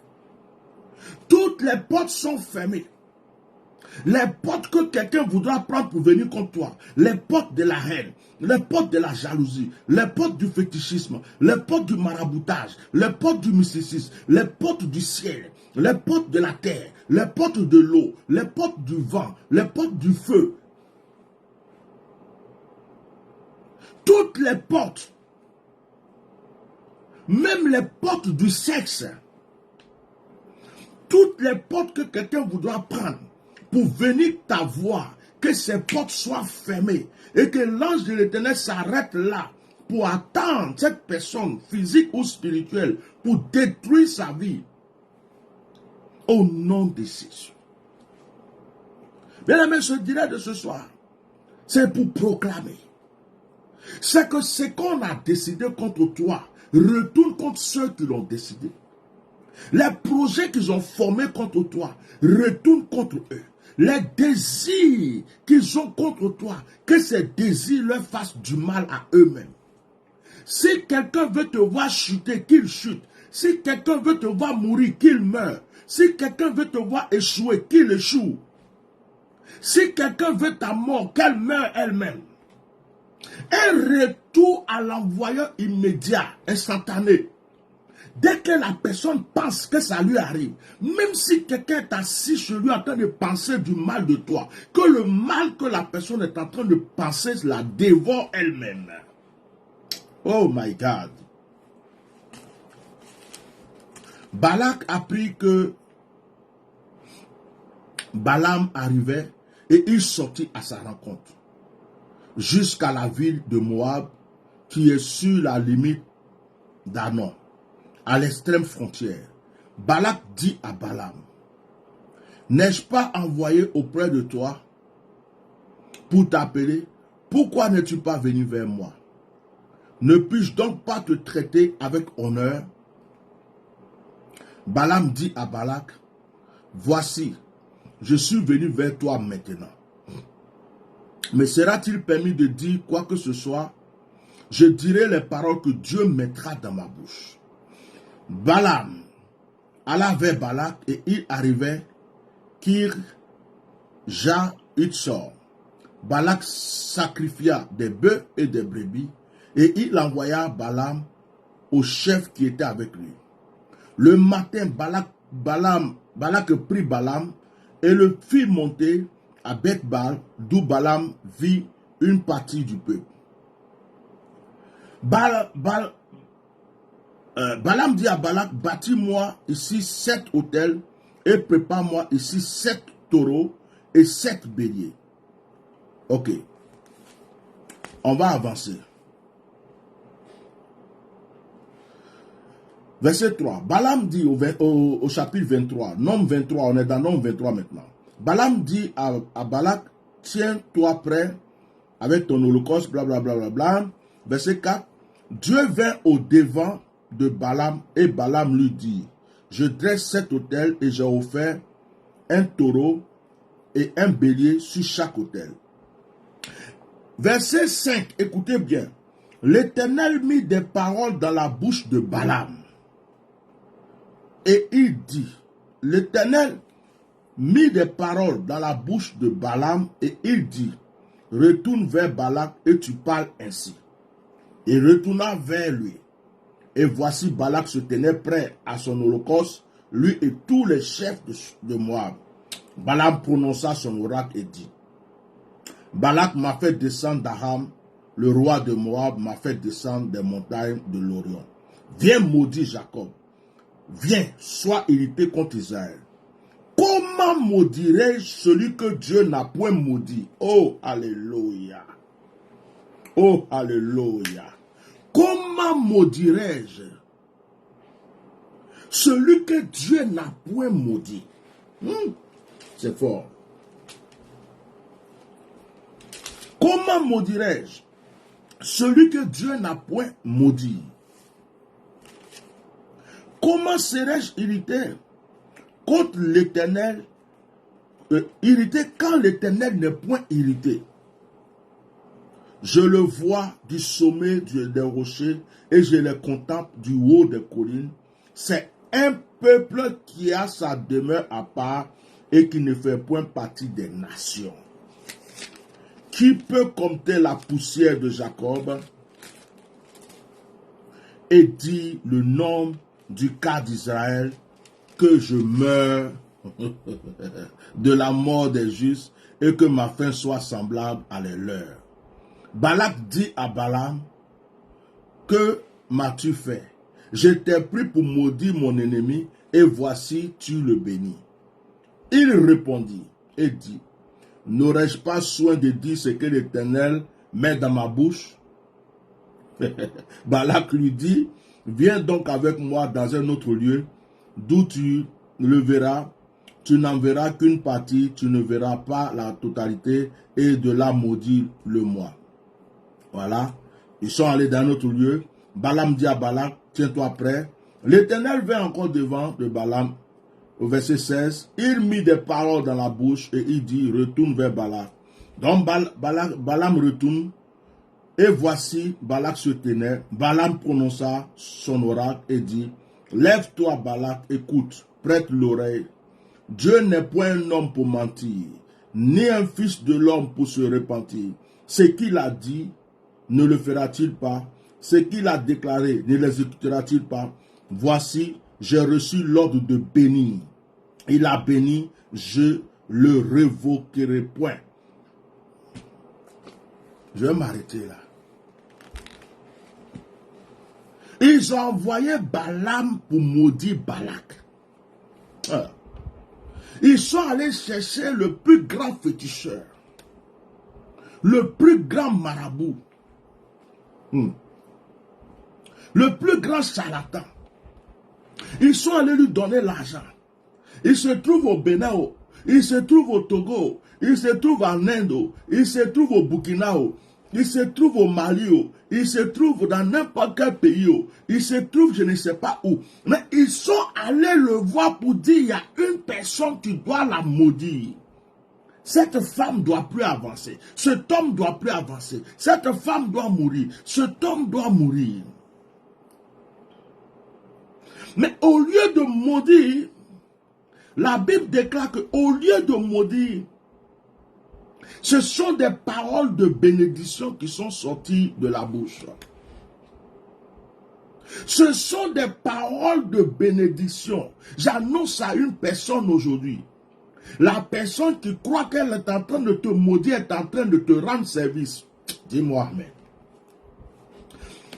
Toutes les portes sont fermées. Les portes que quelqu'un voudra prendre pour venir contre toi, les portes de la haine, les portes de la jalousie, les portes du fétichisme, les portes du maraboutage, les portes du mysticisme, les portes du ciel, les portes de la terre, les portes de l'eau, les portes du vent, les portes du feu. Toutes les portes, même les portes du sexe, toutes les portes que quelqu'un voudra prendre pour venir t'avoir, que ces portes soient fermées et que l'ange de l'Éternel s'arrête là pour attendre cette personne physique ou spirituelle pour détruire sa vie. Au nom de Jésus. Bien aimé, ce direct de ce soir, c'est pour proclamer C'est que ce qu'on a décidé contre toi retourne contre ceux qui l'ont décidé. Les projets qu'ils ont formés contre toi retournent contre eux. Les désirs qu'ils ont contre toi, que ces désirs leur fassent du mal à eux-mêmes. Si quelqu'un veut te voir chuter, qu'il chute. Si quelqu'un veut te voir mourir, qu'il meure. Si quelqu'un veut te voir échouer, qu'il échoue. Si quelqu'un veut ta mort, qu'elle meure elle-même. Un retour à l'envoyeur immédiat, instantané. Dès que la personne pense que ça lui arrive, même si quelqu'un est assis chez lui en train de penser du mal de toi, que le mal que la personne est en train de penser la dévore elle-même. Oh my God. Balak apprit que Balaam arrivait et il sortit à sa rencontre jusqu'à la ville de Moab qui est sur la limite d'Anon, à l'extrême frontière. Balak dit à Balaam, n'ai-je pas envoyé auprès de toi pour t'appeler? Pourquoi n'es-tu pas venu vers moi? Ne puis-je donc pas te traiter avec honneur? Balaam dit à Balak, voici, je suis venu vers toi maintenant. Mais sera-t-il permis de dire quoi que ce soit? Je dirai les paroles que Dieu mettra dans ma bouche. Balaam alla vers Balak et il arrivait Kirja-Hutsor. Balak sacrifia des bœufs et des brebis et il envoya Balaam au chef qui était avec lui. Le matin, Balak prit Balaam et le fit monter à Beth-Baal, d'où Balaam vit une partie du peuple. Balaam dit à Balak, bâtis-moi ici 7 autels et prépare-moi ici 7 taureaux et 7 béliers. Ok. On va avancer. Verset 3. Balaam dit au chapitre 23, Nombre 23, on est dans Nombre 23 maintenant. Balaam dit à Balak, tiens-toi prêt avec ton holocauste, blablabla. Bla, bla, bla. Verset 4. Dieu vint au devant de Balaam et Balaam lui dit, je dresse cet autel et j'ai offert un taureau et un bélier sur chaque autel. Verset 5, écoutez bien. L'Éternel mit des paroles dans la bouche de Balaam. Et il dit, l'Éternel mit des paroles dans la bouche de Balaam et il dit, retourne vers Balak et tu parles ainsi. Il retourna vers lui. Et voici Balak se tenait prêt à son holocauste, lui et tous les chefs de Moab. Balaam prononça son oracle et dit, Balak m'a fait descendre d'Aram, le roi de Moab m'a fait descendre des montagnes de l'Orient. Viens maudire Jacob. Viens, sois irrité contre Israël. Comment maudirai-je celui que Dieu n'a point maudit? Oh, alléluia. Oh, alléluia. Comment maudirai-je celui que Dieu n'a point maudit? C'est fort. Comment maudirai-je celui que Dieu n'a point maudit? Comment serais-je irrité contre l'Éternel, irrité quand l'Éternel n'est point irrité? Je le vois du sommet des rochers et je le contemple du haut des collines. C'est un peuple qui a sa demeure à part et qui ne fait point partie des nations. Qui peut compter la poussière de Jacob et dire le nom du cas d'Israël, que je meurs de la mort des justes et que ma fin soit semblable à les leurs. Balak dit à Balaam, que m'as-tu fait? Je t'ai pris pour maudire mon ennemi et voici tu le bénis. Il répondit et dit, n'aurais-je pas soin de dire ce que l'Éternel met dans ma bouche? Balak lui dit, viens donc avec moi dans un autre lieu, d'où tu le verras, tu n'en verras qu'une partie, tu ne verras pas la totalité, et de là maudit le moi. Voilà. Ils sont allés dans notre lieu. Balaam dit à Balak, tiens-toi prêt. L'Éternel vint encore devant de Balaam. Au verset 16, il mit des paroles dans la bouche et il dit, retourne vers Balak. Donc Balaam retourne. Et voici, Balak se tenait. Balaam prononça son oracle et dit, lève-toi Balak, écoute, prête l'oreille. Dieu n'est point un homme pour mentir, ni un fils de l'homme pour se repentir. Ce qu'il a dit, ne le fera-t-il pas? Ce qu'il a déclaré, ne l'exécutera-t-il pas? Voici, j'ai reçu l'ordre de bénir. Il a béni, je le révoquerai point. Je vais m'arrêter là. Ils ont envoyé Balaam pour maudire Balak. Ils sont allés chercher le plus grand féticheur, le plus grand marabout, le plus grand charlatan. Ils sont allés lui donner l'argent. Il se trouve au Bénin, il se trouve au Togo, il se trouve en Inde, il se trouve au Burkina, il se trouve au Mali, il se trouve dans n'importe quel pays, il se trouve je ne sais pas où. Mais ils sont allés le voir pour dire, il y a une personne qui doit la maudire. Cette femme ne doit plus avancer. Cet homme ne doit plus avancer. Cette femme doit mourir. Cet homme doit mourir. Mais au lieu de maudire, la Bible déclare qu'au lieu de maudire, ce sont des paroles de bénédiction qui sont sorties de la bouche. Ce sont des paroles de bénédiction. J'annonce à une personne aujourd'hui. La personne qui croit qu'elle est en train de te maudire est en train de te rendre service. Dis-moi amen.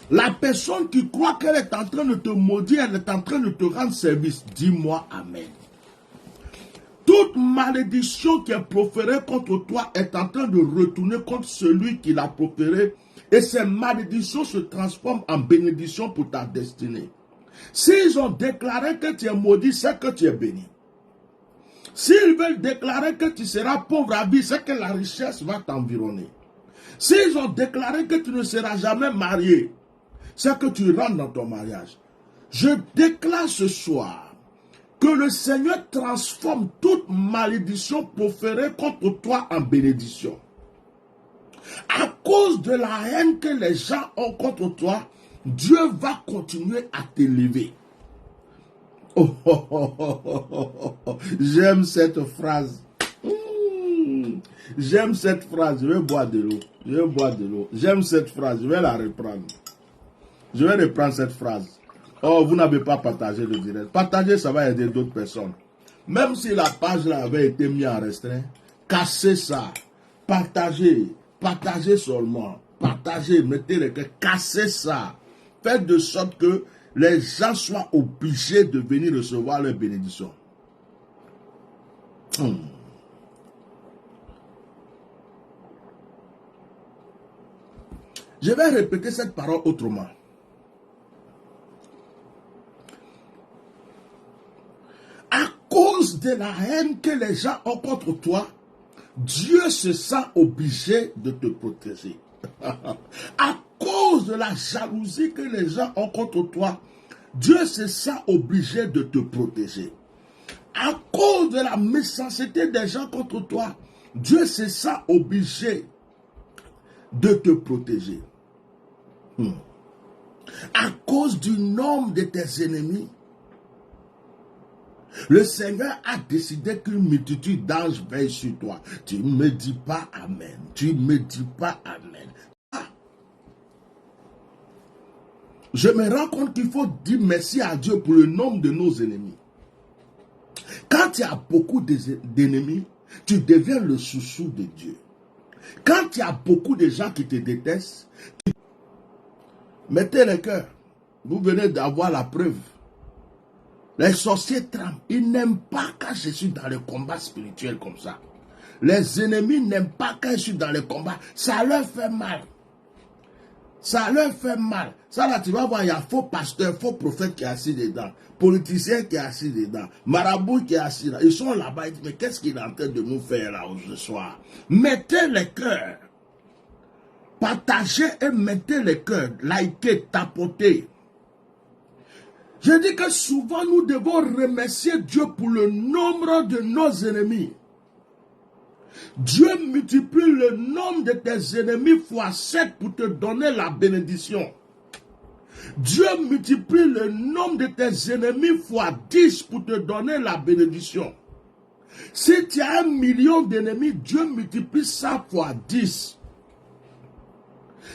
La personne qui croit qu'elle est en train de te maudire, elle est en train de te rendre service. Dis-moi amen. Toute malédiction qui est proférée contre toi est en train de retourner contre celui qui l'a proférée. Et ces malédictions se transforment en bénédiction pour ta destinée. S'ils ont déclaré que tu es maudit, c'est que tu es béni. S'ils veulent déclarer que tu seras pauvre à vie, c'est que la richesse va t'environner. S'ils ont déclaré que tu ne seras jamais marié, c'est que tu rentres dans ton mariage. Je déclare ce soir que le Seigneur transforme toute malédiction proférée contre toi en bénédiction. À cause de la haine que les gens ont contre toi, Dieu va continuer à t'élever. Oh, oh, oh, oh, oh, oh. J'aime cette phrase. J'aime cette phrase. Je vais boire de l'eau. Je vais boire de l'eau. J'aime cette phrase. Je vais la reprendre. Je vais reprendre cette phrase. Oh, vous n'avez pas partagé le direct. Partager, ça va aider d'autres personnes. Même si la page là avait été mise en restreint, cassez ça. Partagez. Partagez seulement. Partagez. Mettez les cœurs. Cassez ça. Faites de sorte que les gens soient obligés de venir recevoir leur bénédiction. Je vais répéter cette parole autrement. À cause de la haine que les gens ont contre toi, Dieu se sent obligé de te protéger. À cause de la jalousie que les gens ont contre toi, Dieu se sent obligé de te protéger. À cause de la méchanceté des gens contre toi, Dieu se sent obligé de te protéger. À cause du nombre de tes ennemis, le Seigneur a décidé qu'une multitude d'anges veille sur toi. Tu ne me dis pas amen. Tu ne me dis pas amen. Je me rends compte qu'il faut dire merci à Dieu pour le nombre de nos ennemis. Quand tu as beaucoup d'ennemis, tu deviens le chouchou de Dieu. Quand il y a beaucoup de gens qui te détestent, mettez le cœur. Vous venez d'avoir la preuve. Les sorciers tremblent. Ils n'aiment pas quand je suis dans le combat spirituel comme ça. Les ennemis n'aiment pas quand je suis dans le combat. Ça leur fait mal. Ça leur fait mal. Ça là, tu vas voir, il y a faux pasteur, faux prophète qui est assis dedans. Politicien qui est assis dedans. Marabout qui est assis là. Ils sont là-bas. Ils disent, mais qu'est-ce qu'il est en train de nous faire là ce soir? Mettez le cœur. Partagez et mettez les cœurs, likez, tapotez. Je dis que souvent nous devons remercier Dieu pour le nombre de nos ennemis. Dieu multiplie le nombre de tes ennemis fois 7 pour te donner la bénédiction. Dieu multiplie le nombre de tes ennemis fois 10 pour te donner la bénédiction. Si tu as 1 million d'ennemis, Dieu multiplie ça fois 10.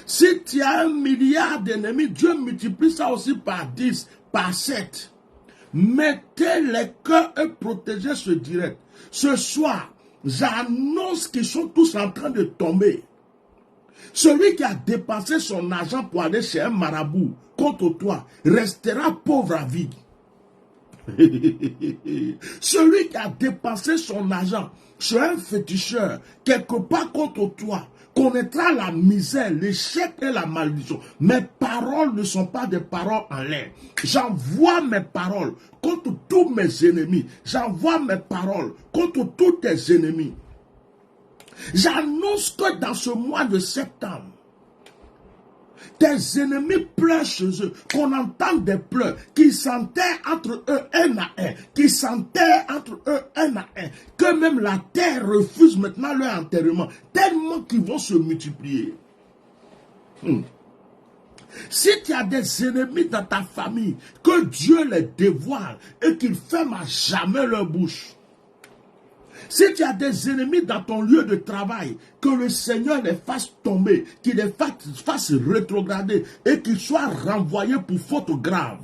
Si tu as 1 milliard d'ennemis, Dieu multiplie ça aussi par 10, par 7. Mettez les cœurs et protégez ce direct. Ce soir, j'annonce qu'ils sont tous en train de tomber. Celui qui a dépensé son argent pour aller chez un marabout contre toi restera pauvre à vie. Celui qui a dépensé son argent chez un féticheur quelque part contre toi connaîtra la misère, l'échec et la malédiction. Mes paroles ne sont pas des paroles en l'air. J'envoie mes paroles contre tous mes ennemis. J'envoie mes paroles contre tous tes ennemis. J'annonce que dans ce mois de septembre, tes ennemis pleurent chez eux, qu'on entend des pleurs, qu'ils s'enterrent entre eux un à un, qu'ils s'enterrent entre eux un à un, que même la terre refuse maintenant leur enterrement, tellement qu'ils vont se multiplier. Si tu as des ennemis dans ta famille, que Dieu les dévoile et qu'il ferme à jamais leur bouche. Si tu as des ennemis dans ton lieu de travail, que le Seigneur les fasse tomber, qu'il les fasse rétrograder et qu'ils soient renvoyés pour faute grave.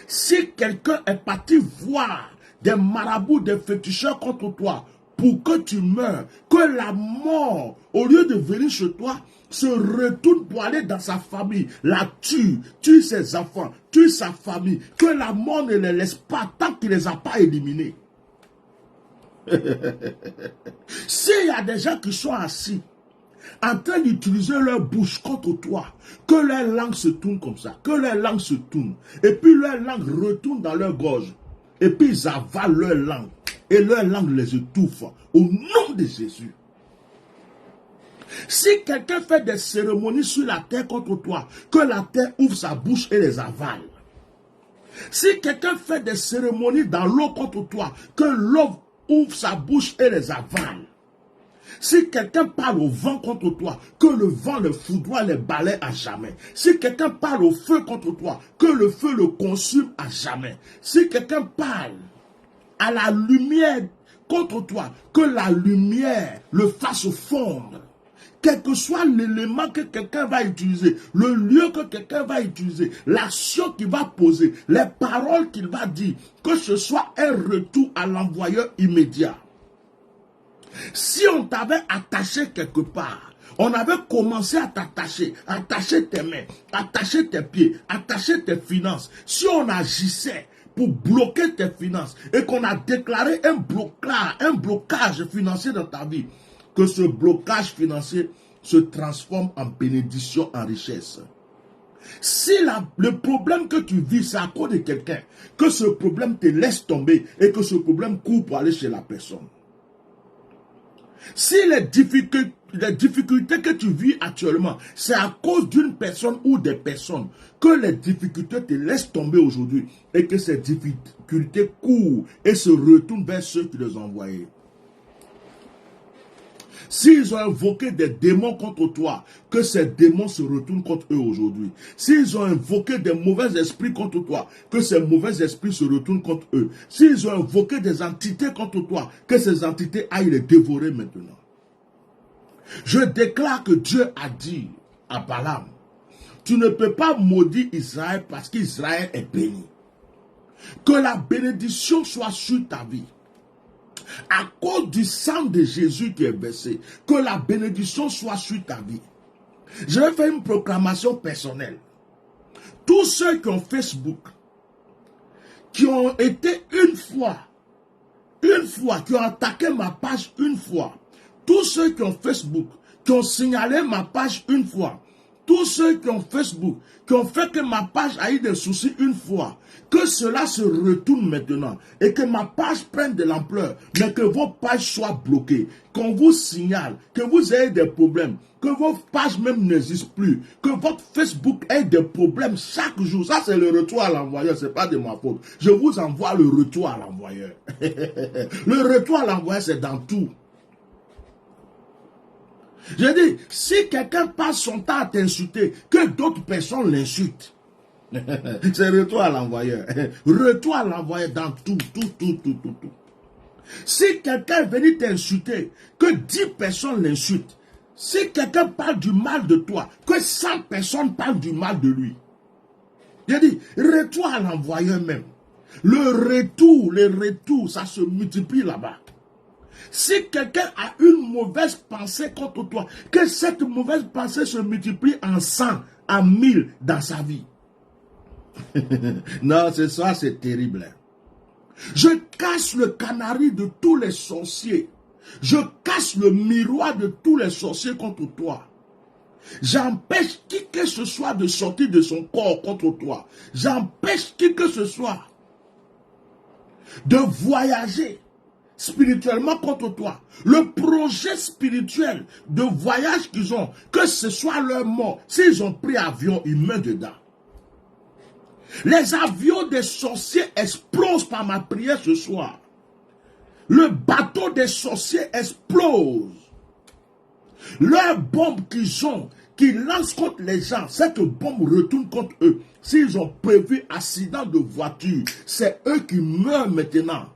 Si quelqu'un est parti voir des marabouts, des féticheurs contre toi, pour que tu meurs, que la mort, au lieu de venir chez toi, se retourne pour aller dans sa famille, la tue ses enfants, tue sa famille, que la mort ne les laisse pas tant qu'il ne les a pas éliminés. S'il y a des gens qui sont assis en train d'utiliser leur bouche contre toi, que leur langue se tourne comme ça, que leur langue se tourne, et puis leur langue retourne dans leur gorge, et puis ils avalent leur langue, et leur langue les étouffe, au nom de Jésus. Si quelqu'un fait des cérémonies sur la terre contre toi, que la terre ouvre sa bouche et les avale. Si quelqu'un fait des cérémonies dans l'eau contre toi, que l'eau ouvre sa bouche et les avale. Si quelqu'un parle au vent contre toi, que le vent le foudroie, les balaie à jamais. Si quelqu'un parle au feu contre toi, que le feu le consume à jamais. Si quelqu'un parle à la lumière contre toi, que la lumière le fasse fondre. Quel que soit l'élément que quelqu'un va utiliser, le lieu que quelqu'un va utiliser, l'action qu'il va poser, les paroles qu'il va dire, que ce soit un retour à l'envoyeur immédiat. Si on t'avait attaché quelque part, on avait commencé à t'attacher, attacher tes mains, attacher tes pieds, attacher tes finances. Si on agissait pour bloquer tes finances et qu'on a déclaré un blocage financier dans ta vie, que ce blocage financier se transforme en bénédiction, en richesse. Si le problème que tu vis, c'est à cause de quelqu'un, que ce problème te laisse tomber et que ce problème court pour aller chez la personne. Si les difficultés que tu vis actuellement, c'est à cause d'une personne ou des personnes, que les difficultés te laissent tomber aujourd'hui et que ces difficultés courent et se retournent vers ceux qui les ont envoyés. S'ils ont invoqué des démons contre toi, que ces démons se retournent contre eux aujourd'hui. S'ils ont invoqué des mauvais esprits contre toi, que ces mauvais esprits se retournent contre eux. S'ils ont invoqué des entités contre toi, que ces entités aillent les dévorer maintenant. Je déclare que Dieu a dit à Balaam, tu ne peux pas maudire Israël parce qu'Israël est béni. Que la bénédiction soit sur ta vie. À cause du sang de Jésus qui est versé, que la bénédiction soit sur ta vie. Je vais faire une proclamation personnelle. Tous ceux qui ont Facebook, qui ont été une fois, qui ont attaqué ma page une fois, tous ceux qui ont Facebook, qui ont signalé ma page une fois, Tous ceux qui ont Facebook, qui ont fait que ma page a eu des soucis une fois, que cela se retourne maintenant et que ma page prenne de l'ampleur, mais que vos pages soient bloquées, qu'on vous signale que vous ayez des problèmes, que vos pages même n'existent plus, que votre Facebook ait des problèmes chaque jour. Ça, c'est le retour à l'envoyeur, ce n'est pas de ma faute. Je vous envoie le retour à l'envoyeur. Le retour à l'envoyeur, c'est dans tout. Je dis, si quelqu'un passe son temps à t'insulter, que d'autres personnes l'insultent. C'est retour à l'envoyeur. Retour à l'envoyeur dans tout. Si quelqu'un est venu t'insulter, que 10 personnes l'insultent. Si quelqu'un parle du mal de toi, que 100 personnes parlent du mal de lui. Je dis, retour à l'envoyeur même. Le retour, ça se multiplie là-bas. Si quelqu'un a une mauvaise pensée contre toi, que cette mauvaise pensée se multiplie en 100, en 1000 dans sa vie. Non, c'est ça, c'est terrible. Je casse le canari de tous les sorciers. Je casse le miroir de tous les sorciers contre toi. J'empêche qui que ce soit de sortir de son corps contre toi. J'empêche qui que ce soit de voyager spirituellement contre toi. Le projet spirituel de voyage qu'ils ont, que ce soit leur mort, s'ils ont pris avion, ils meurent dedans. Les avions des sorciers explosent par ma prière ce soir. Le bateau des sorciers explose. Leurs bombes qu'ils ont, qu'ils lancent contre les gens, cette bombe retourne contre eux. S'ils ont prévu accident de voiture, c'est eux qui meurent maintenant.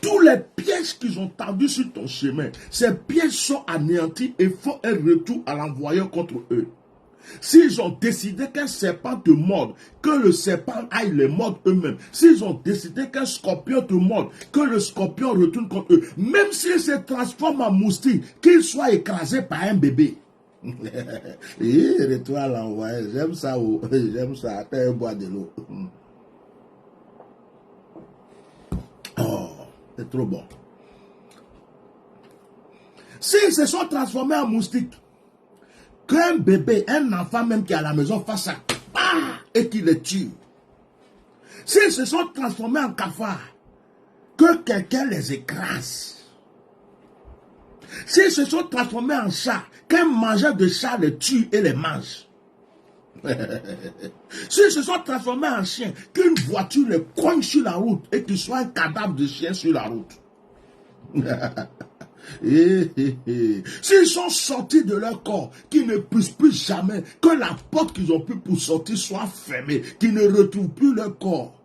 Tous les pièges qu'ils ont tendus sur ton chemin, ces pièges sont anéantis et font un retour à l'envoyeur contre eux. S'ils ont décidé qu'un serpent te morde, que le serpent aille les mordre eux-mêmes. S'ils ont décidé qu'un scorpion te morde, que le scorpion retourne contre eux. Même s'il se transforme en moustique, qu'il soit écrasé par un bébé. Retour à l'envoyeur, j'aime ça, j'aime ça. Attends, bois de l'eau. Oh. C'est trop bon. S'ils se sont transformés en moustiques, qu'un bébé, un enfant même qui est à la maison fasse ça, et qu'il les tue. S'ils se sont transformés en cafards, que quelqu'un les écrase. S'ils se sont transformés en chats, qu'un mangeur de chats les tue et les mange. S'ils se sont transformés en chiens, qu'une voiture les cogne sur la route et qu'il soit un cadavre de chien sur la route. S'ils sont sortis de leur corps, qu'ils ne puissent plus jamais, que la porte qu'ils ont pu pour sortir soit fermée, qu'ils ne retrouvent plus leur corps.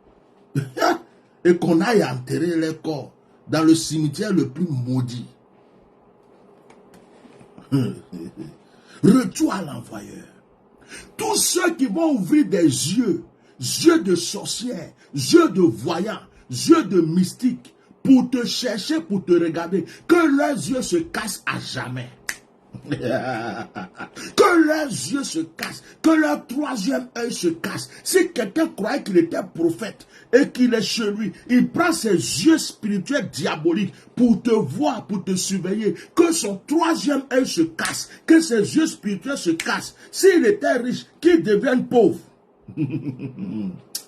Et qu'on aille enterrer leur corps dans le cimetière le plus maudit. Retour à l'envoyeur. Tous ceux qui vont ouvrir des yeux, yeux de sorcières, yeux de voyants, yeux de mystiques, pour te chercher, pour te regarder, que leurs yeux se cassent à jamais. Que leurs yeux se cassent, que leur troisième œil se casse. Si quelqu'un croyait qu'il était prophète et qu'il est chez lui, il prend ses yeux spirituels diaboliques pour te voir, pour te surveiller. Que son troisième œil se casse, que ses yeux spirituels se cassent. S'il était riche, qu'il devienne pauvre.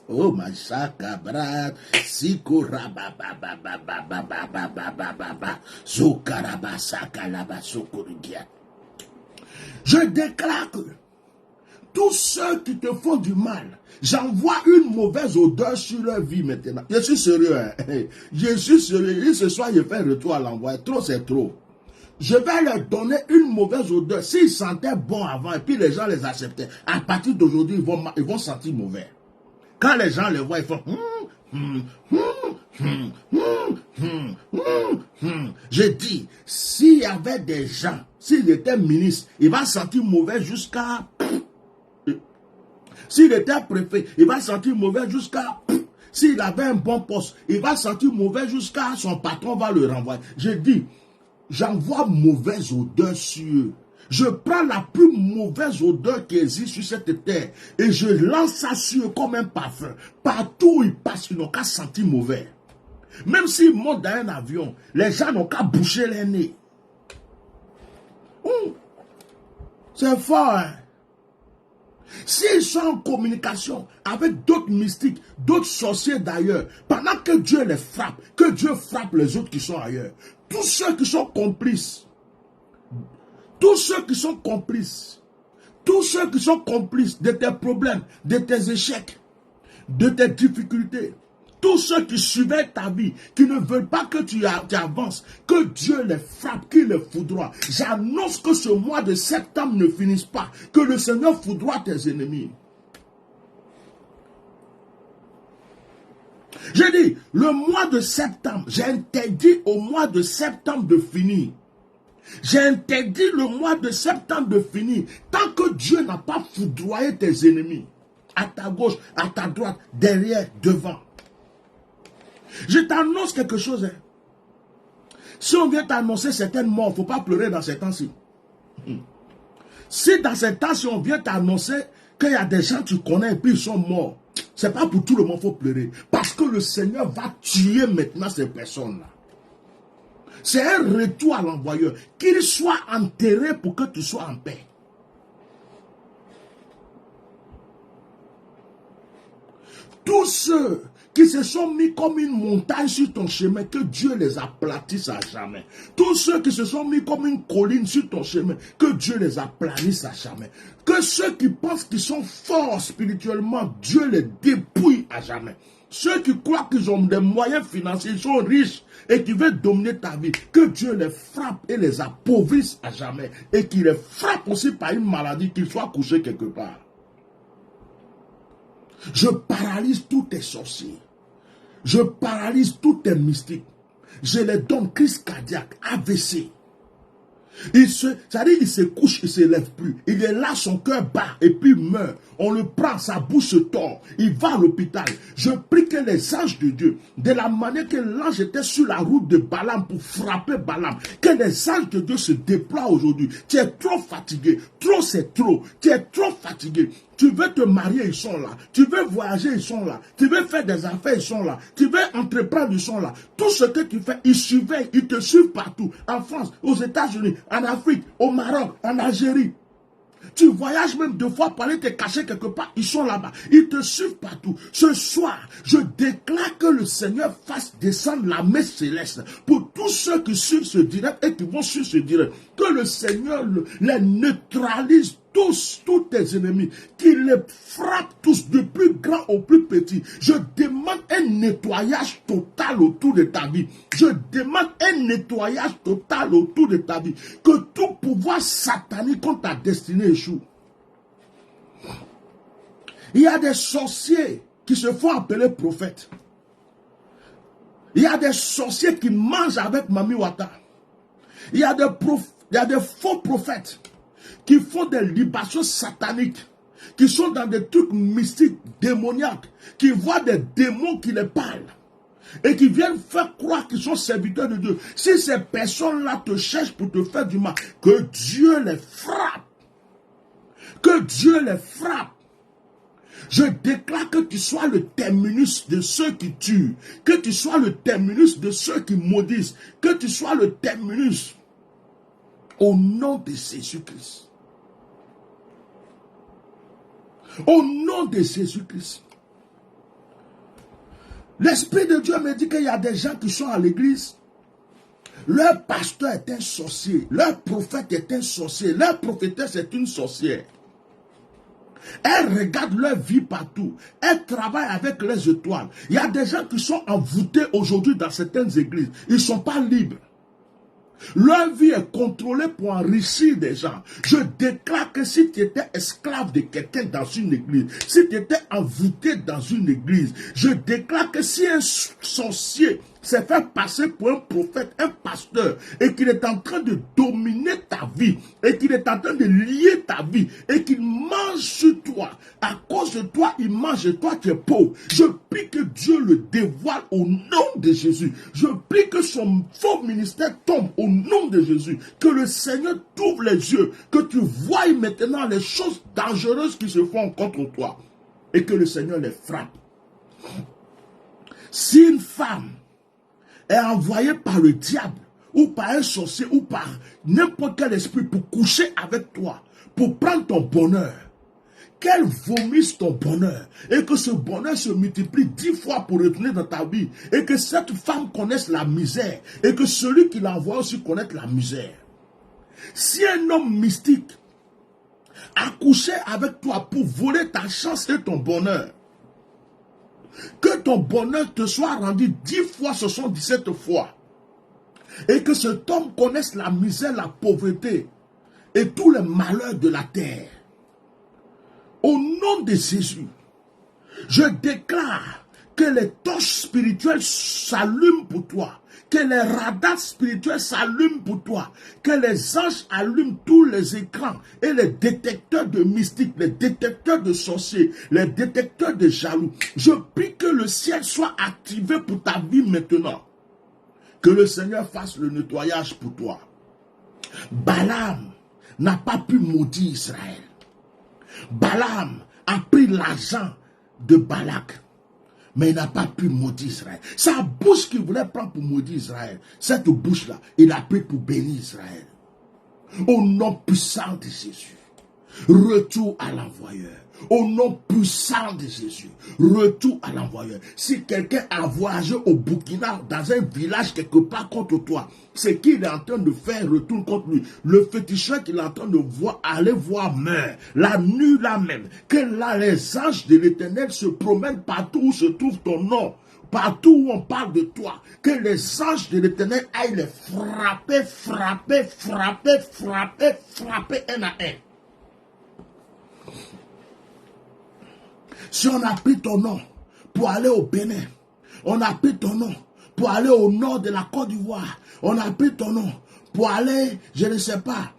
Oh ma chakabra, sikuraba baba baba baba baba baba, zukaraba sakalaba sukurigia. Je déclare que tous ceux qui te font du mal, j'envoie une mauvaise odeur sur leur vie maintenant. Je suis sérieux, hein? Je suis sérieux. Et ce soir, je fais retour à l'envoi. Trop, c'est trop. Je vais leur donner une mauvaise odeur. S'ils sentaient bon avant et puis les gens les acceptaient, à partir d'aujourd'hui, ils vont sentir mauvais. Quand les gens les voient, ils font Je dis, s'il y avait des gens, s'il était ministre, il va sentir mauvais jusqu'à... S'il était préfet, il va sentir mauvais jusqu'à... S'il avait un bon poste, il va sentir mauvais jusqu'à son patron va le renvoyer. Je dis, j'envoie mauvaise odeur sur eux. Je prends la plus mauvaise odeur qui existe sur cette terre et je lance ça sur eux comme un parfum. Partout où ils passent, ils n'ont qu'à sentir mauvais. Même s'ils montent dans un avion, les gens n'ont qu'à boucher les nez. C'est fort, hein? S'ils sont en communication avec d'autres mystiques, d'autres sorciers d'ailleurs, pendant que Dieu les frappe, que Dieu frappe les autres qui sont ailleurs, tous ceux qui sont complices, tous ceux qui sont complices, tous ceux qui sont complices de tes problèmes, de tes échecs, de tes difficultés, tous ceux qui surveillent ta vie, qui ne veulent pas que tu avances, que Dieu les frappe, qu'il les foudroie. J'annonce que ce mois de septembre ne finisse pas, que le Seigneur foudroie tes ennemis. J'ai dit, le mois de septembre, j'ai interdit au mois de septembre de finir. J'ai interdit le mois de septembre de finir, tant que Dieu n'a pas foudroyé tes ennemis. À ta gauche, à ta droite, derrière, devant. Je t'annonce quelque chose. Hein. Si on vient t'annoncer certaines morts, il ne faut pas pleurer dans ces temps-ci. Si dans ces temps-ci, on vient t'annoncer qu'il y a des gens que tu connais et puis ils sont morts, ce n'est pas pour tout le monde qu'il faut pleurer. Parce que le Seigneur va tuer maintenant ces personnes-là. C'est un retour à l'envoyeur. Qu'il soit enterré pour que tu sois en paix. Tous ceux qui se sont mis comme une montagne sur ton chemin, que Dieu les aplatisse à jamais. Tous ceux qui se sont mis comme une colline sur ton chemin, que Dieu les aplatisse à jamais. Que ceux qui pensent qu'ils sont forts spirituellement, Dieu les dépouille à jamais. Ceux qui croient qu'ils ont des moyens financiers, ils sont riches et qui veulent dominer ta vie, que Dieu les frappe et les appauvrisse à jamais. Et qu'il les frappe aussi par une maladie, qu'ils soient couchés quelque part. Je paralyse tous tes sorciers. Je paralyse tous tes mystiques. Je les donne crise cardiaque, AVC. C'est-à-dire, il se couche, il ne se lève plus. Il est là, son cœur bat et puis il meurt. On le prend, sa bouche se tord. Il va à l'hôpital. Je prie que les anges de Dieu, de la manière que l'ange était sur la route de Balaam pour frapper Balaam, que les anges de Dieu se déploient aujourd'hui. Tu es trop fatigué. Trop, c'est trop. Tu es trop fatigué. Tu veux te marier, ils sont là. Tu veux voyager, ils sont là. Tu veux faire des affaires, ils sont là. Tu veux entreprendre, ils sont là. Tout ce que tu fais, ils surveillent, ils te suivent partout. En France, aux États-Unis, en Afrique, au Maroc, en Algérie. Tu voyages même 2 fois pour aller te cacher quelque part. Ils sont là-bas. Ils te suivent partout. Ce soir, je déclare que le Seigneur fasse descendre la main céleste pour tous ceux qui suivent ce direct et qui vont suivre ce direct. Que le Seigneur les neutralise tous tes ennemis, qu'il les frappe tous, du plus grand au plus petit. Je demande un nettoyage total autour de ta vie. Je demande un nettoyage total autour de ta vie. Que tout pouvoir satanique contre ta destinée échoue. Il y a des sorciers qui se font appeler prophètes. Il y a des sorciers qui mangent avec Mami Wata. Il y a des faux prophètes qui font des libations sataniques, qui sont dans des trucs mystiques, démoniaques, qui voient des démons qui les parlent, et qui viennent faire croire qu'ils sont serviteurs de Dieu. Si ces personnes-là te cherchent pour te faire du mal, que Dieu les frappe. Que Dieu les frappe. Je déclare que tu sois le terminus de ceux qui tuent, que tu sois le terminus de ceux qui maudissent, que tu sois le terminus au nom de Jésus-Christ. Au nom de Jésus-Christ. L'Esprit de Dieu me dit qu'il y a des gens qui sont à l'église. Leur pasteur est un sorcier. Leur prophète est un sorcier. Leur prophétesse est une sorcière. Elles regardent leur vie partout. Elles travaillent avec les étoiles. Il y a des gens qui sont envoûtés aujourd'hui dans certaines églises. Ils ne sont pas libres. Leur vie est contrôlée pour enrichir des gens. Je déclare que si tu étais esclave de quelqu'un dans une église, si tu étais envoûté dans une église, je déclare que si un sorcier s'est fait passer pour un prophète, un pasteur, et qu'il est en train de dominer ta vie, et qu'il est en train de lier ta vie, et qu'il mange sur toi, à cause de toi, il mange et toi tu es pauvre. Je prie que Dieu le dévoile au nom de Jésus. Je prie que son faux ministère tombe au nom de Jésus. Que le Seigneur t'ouvre les yeux, que tu voies maintenant les choses dangereuses qui se font contre toi, et que le Seigneur les frappe. Si une femme est envoyée par le diable, ou par un sorcier, ou par n'importe quel esprit pour coucher avec toi, pour prendre ton bonheur, qu'elle vomisse ton bonheur et que ce bonheur se multiplie 10 fois pour retourner dans ta vie et que cette femme connaisse la misère et que celui qui l'envoie aussi connaisse la misère. Si un homme mystique a couché avec toi pour voler ta chance et ton bonheur, que ton bonheur te soit rendu 10 fois 77 fois et que cet homme connaisse la misère, la pauvreté et tous les malheurs de la terre. Au nom de Jésus, je déclare que les torches spirituelles s'allument pour toi, que les radars spirituels s'allument pour toi, que les anges allument tous les écrans et les détecteurs de mystiques, les détecteurs de sorciers, les détecteurs de jaloux. Je prie que le ciel soit activé pour ta vie maintenant. Que le Seigneur fasse le nettoyage pour toi. Balaam n'a pas pu maudire Israël. Balaam a pris l'argent de Balak, mais il n'a pas pu maudire Israël. Sa bouche qu'il voulait prendre pour maudire Israël, cette bouche-là, il a pris pour bénir Israël. Au nom puissant de Jésus, retour à l'envoyeur. Au nom puissant de Jésus, retour à l'envoyeur. Si quelqu'un a voyagé au Burkina, dans un village quelque part contre toi, ce qu'il est en train de faire retourne contre lui. Le féticheur qu'il est en train de voir, aller voir meurt. La nuit là même, que là les anges de l'Éternel se promènent partout où se trouve ton nom. Partout où on parle de toi, que les anges de l'Éternel aillent les frapper, frapper, frapper, frapper, frapper un à un. Si on a pris ton nom pour aller au Bénin, on a pris ton nom pour aller au nord de la Côte d'Ivoire, on a pris ton nom pour aller, je ne sais pas,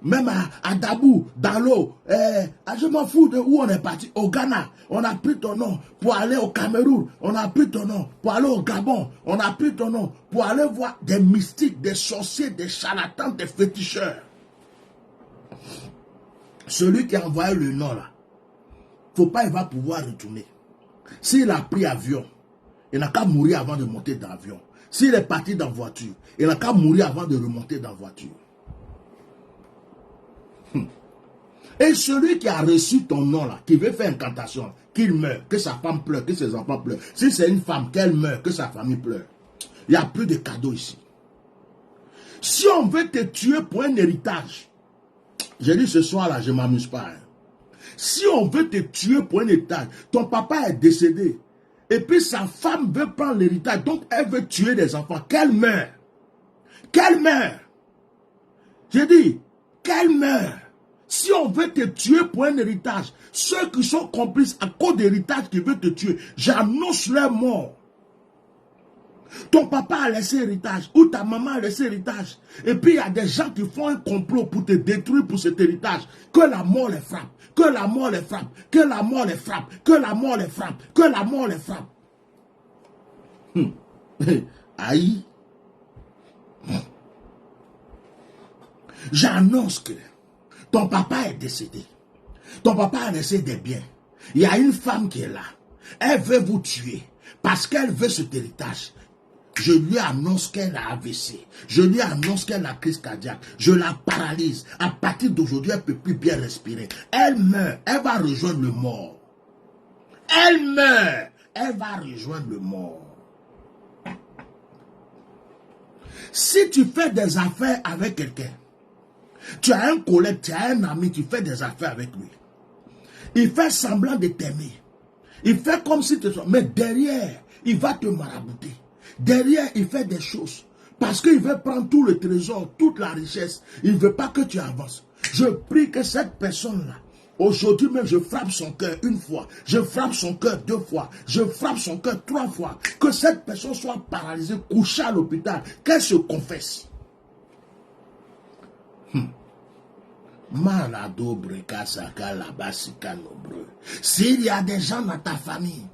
même à Dabou, dans l'eau, je m'en fous de où on est parti, au Ghana, on a pris ton nom pour aller au Cameroun, on a pris ton nom pour aller au Gabon, on a pris ton nom pour aller voir des mystiques, des sorciers, des charlatans, des féticheurs. Celui qui a envoyé le nom là, faut pas, il va pouvoir retourner. S'il a pris avion, il n'a qu'à mourir avant de monter dans l'avion. S'il est parti dans la voiture, il n'a qu'à mourir avant de remonter dans la voiture. Et celui qui a reçu ton nom là, qui veut faire incantation, qu'il meure, que sa femme pleure, que ses enfants pleurent. Si c'est une femme, qu'elle meure, que sa famille pleure. Il n'y a plus de cadeaux ici. Si on veut te tuer pour un héritage, j'ai dit ce soir là, je ne m'amuse pas. Hein. Si on veut te tuer pour un héritage, ton papa est décédé, et puis sa femme veut prendre l'héritage, donc elle veut tuer des enfants, qu'elle meure. Qu'elle meure. J'ai dit, qu'elle meure. Si on veut te tuer pour un héritage, ceux qui sont complices à cause d'héritage qui veulent te tuer, j'annonce leur mort. Ton papa a laissé héritage, ou ta maman a laissé héritage, et puis il y a des gens qui font un complot pour te détruire pour cet héritage, que la mort les frappe. Que la mort les frappe, que la mort les frappe, que la mort les frappe, que la mort les frappe. Aïe. J'annonce que ton papa est décédé. Ton papa a laissé des biens. Il y a une femme qui est là. Elle veut vous tuer parce qu'elle veut cet héritage. Je lui annonce qu'elle a AVC. Je lui annonce qu'elle a crise cardiaque. Je la paralyse. À partir d'aujourd'hui, elle ne peut plus bien respirer. Elle meurt. Elle va rejoindre le mort. Elle meurt. Elle va rejoindre le mort. Si tu fais des affaires avec quelqu'un, tu as un collègue, tu as un ami, tu fais des affaires avec lui. Il fait semblant de t'aimer. Il fait comme si tu... Mais derrière, il va te marabouter. Derrière, il fait des choses. Parce qu'il veut prendre tout le trésor, toute la richesse. Il ne veut pas que tu avances. Je prie que cette personne-là, aujourd'hui même, je frappe son cœur une fois. Je frappe son cœur 2 fois. Je frappe son cœur 3 fois. Que cette personne soit paralysée, couchée à l'hôpital. Qu'elle se confesse. S'il y a des gens dans ta famille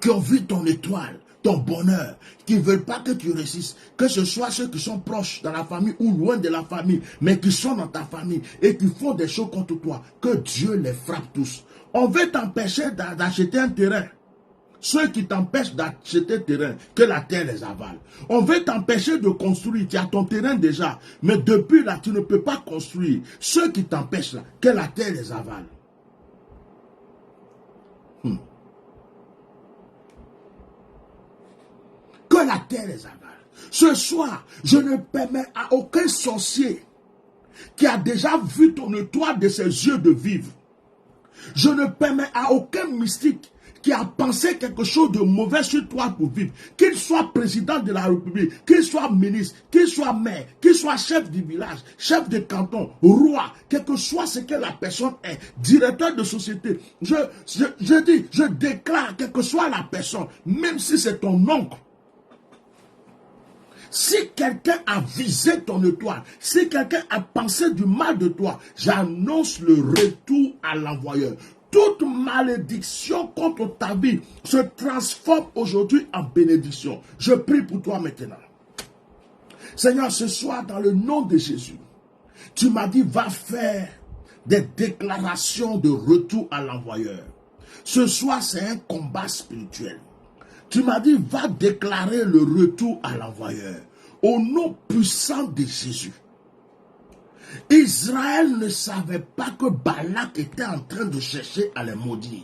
qui ont vu ton étoile, ton bonheur, qui ne veulent pas que tu réussisses, que ce soit ceux qui sont proches dans la famille ou loin de la famille, mais qui sont dans ta famille et qui font des choses contre toi, que Dieu les frappe tous. On veut t'empêcher d'acheter un terrain. Ceux qui t'empêchent d'acheter terrain, que la terre les avale. On veut t'empêcher de construire, tu as ton terrain déjà, mais depuis là, tu ne peux pas construire. Ceux qui t'empêchent là, que la terre les avale. que la terre les avale. Ce soir, je ne permets à aucun sorcier qui a déjà vu ton étoile de ses yeux de vivre. Je ne permets à aucun mystique qui a pensé quelque chose de mauvais sur toi pour vivre, qu'il soit président de la République, qu'il soit ministre, qu'il soit maire, qu'il soit chef du village, chef de canton, roi, quel que soit ce que la personne est, directeur de société, je déclare, quelle que soit la personne, même si c'est ton oncle, si quelqu'un a visé ton étoile, si quelqu'un a pensé du mal de toi, j'annonce le retour à l'envoyeur. Toute malédiction contre ta vie se transforme aujourd'hui en bénédiction. Je prie pour toi maintenant. Seigneur, ce soir, dans le nom de Jésus, tu m'as dit, va faire des déclarations de retour à l'envoyeur. Ce soir, c'est un combat spirituel. Tu m'as dit, va déclarer le retour à l'envoyeur. Au nom puissant de Jésus. Israël ne savait pas que Balak était en train de chercher à les maudire.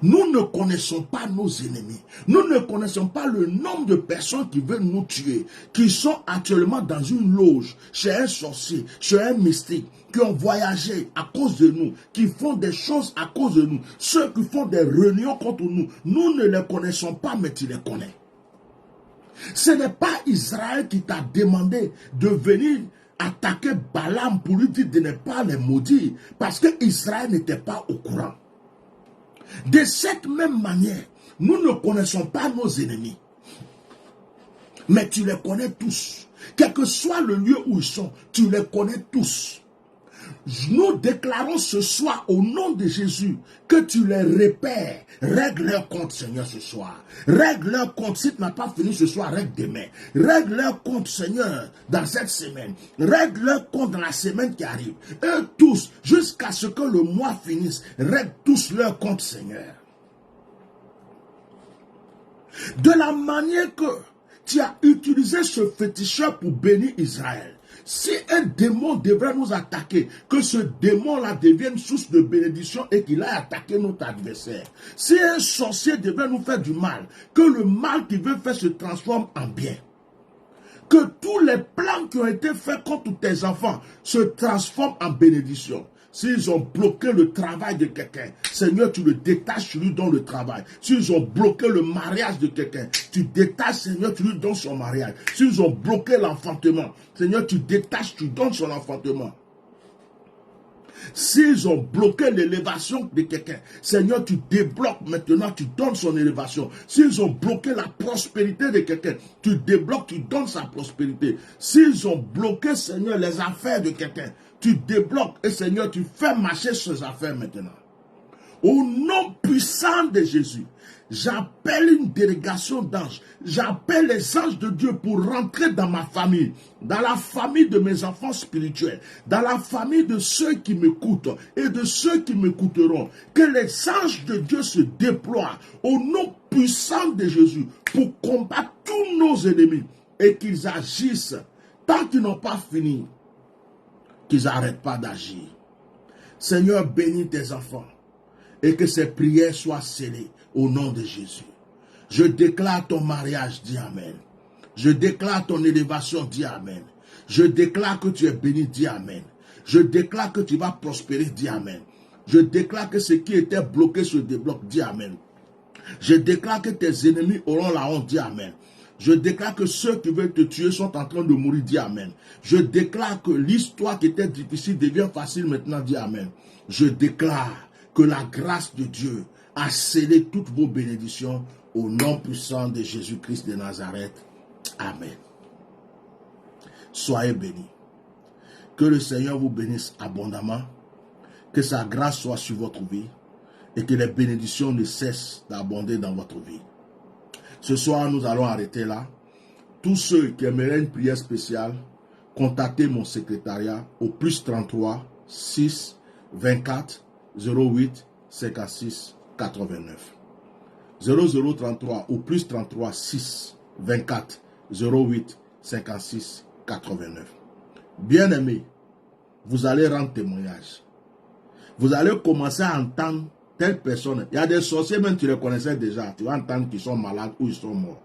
Nous ne connaissons pas nos ennemis. Nous ne connaissons pas le nombre de personnes qui veulent nous tuer, qui sont actuellement dans une loge, chez un sorcier, chez un mystique, qui ont voyagé à cause de nous, qui font des choses à cause de nous, ceux qui font des réunions contre nous. Nous ne les connaissons pas, mais tu les connais. Ce n'est pas Israël qui t'a demandé de venir attaquer Balaam pour lui dire de ne pas les maudire, parce que Israël n'était pas au courant. De cette même manière, nous ne connaissons pas nos ennemis, mais tu les connais tous. Quel que soit le lieu où ils sont, tu les connais tous. Nous déclarons ce soir au nom de Jésus que tu les repères. Règle leur compte, Seigneur, ce soir. Règle leur compte. Si tu n'as pas fini ce soir, règle demain. Règle leur compte, Seigneur, dans cette semaine. Règle leur compte dans la semaine qui arrive. Eux tous, jusqu'à ce que le mois finisse, règle tous leur compte, Seigneur. De la manière que tu as utilisé ce féticheur pour bénir Israël, si un démon devrait nous attaquer, que ce démon-là devienne source de bénédiction et qu'il aille attaquer notre adversaire. Si un sorcier devrait nous faire du mal, que le mal qu'il veut faire se transforme en bien. Que tous les plans qui ont été faits contre tes enfants se transforment en bénédiction. S'ils ont bloqué le travail de quelqu'un, Seigneur, tu le détaches, tu lui donnes le travail. S'ils ont bloqué le mariage de quelqu'un, tu détaches, Seigneur, tu lui donnes son mariage. S'ils ont bloqué l'enfantement, Seigneur, tu détaches, tu donnes son enfantement. S'ils ont bloqué l'élévation de quelqu'un, Seigneur, tu débloques maintenant, tu donnes son élévation. S'ils ont bloqué la prospérité de quelqu'un, tu débloques, tu donnes sa prospérité. S'ils ont bloqué, Seigneur, les affaires de quelqu'un, tu débloques et Seigneur, tu fais marcher ces affaires maintenant. Au nom puissant de Jésus, j'appelle une délégation d'anges. J'appelle les anges de Dieu pour rentrer dans ma famille, dans la famille de mes enfants spirituels, dans la famille de ceux qui m'écoutent et de ceux qui m'écouteront. Que les anges de Dieu se déploient au nom puissant de Jésus pour combattre tous nos ennemis et qu'ils agissent tant qu'ils n'ont pas fini, qu'ils n'arrêtent pas d'agir. Seigneur, bénis tes enfants et que ces prières soient scellées au nom de Jésus. Je déclare ton mariage, dis Amen. Je déclare ton élévation, dis Amen. Je déclare que tu es béni, dis Amen. Je déclare que tu vas prospérer, dis Amen. Je déclare que ce qui était bloqué se débloque, dis Amen. Je déclare que tes ennemis auront la honte, dis Amen. Je déclare que ceux qui veulent te tuer sont en train de mourir, dis Amen. Je déclare que l'histoire qui était difficile devient facile maintenant, dis Amen. Je déclare que la grâce de Dieu a scellé toutes vos bénédictions au nom puissant de Jésus-Christ de Nazareth. Amen. Soyez bénis. Que le Seigneur vous bénisse abondamment. Que sa grâce soit sur votre vie. Et que les bénédictions ne cessent d'abonder dans votre vie. Ce soir, nous allons arrêter là. Tous ceux qui aimeraient une prière spéciale, contactez mon secrétariat au plus 33 6 24 08 56 89. 0033 ou plus 33 6 24 08 56 89. Bien-aimés, vous allez rendre témoignage. Vous allez commencer à entendre telle personne. Il y a des sorciers, même tu les connaissais déjà. Tu vas entendre qu'ils sont malades ou ils sont morts.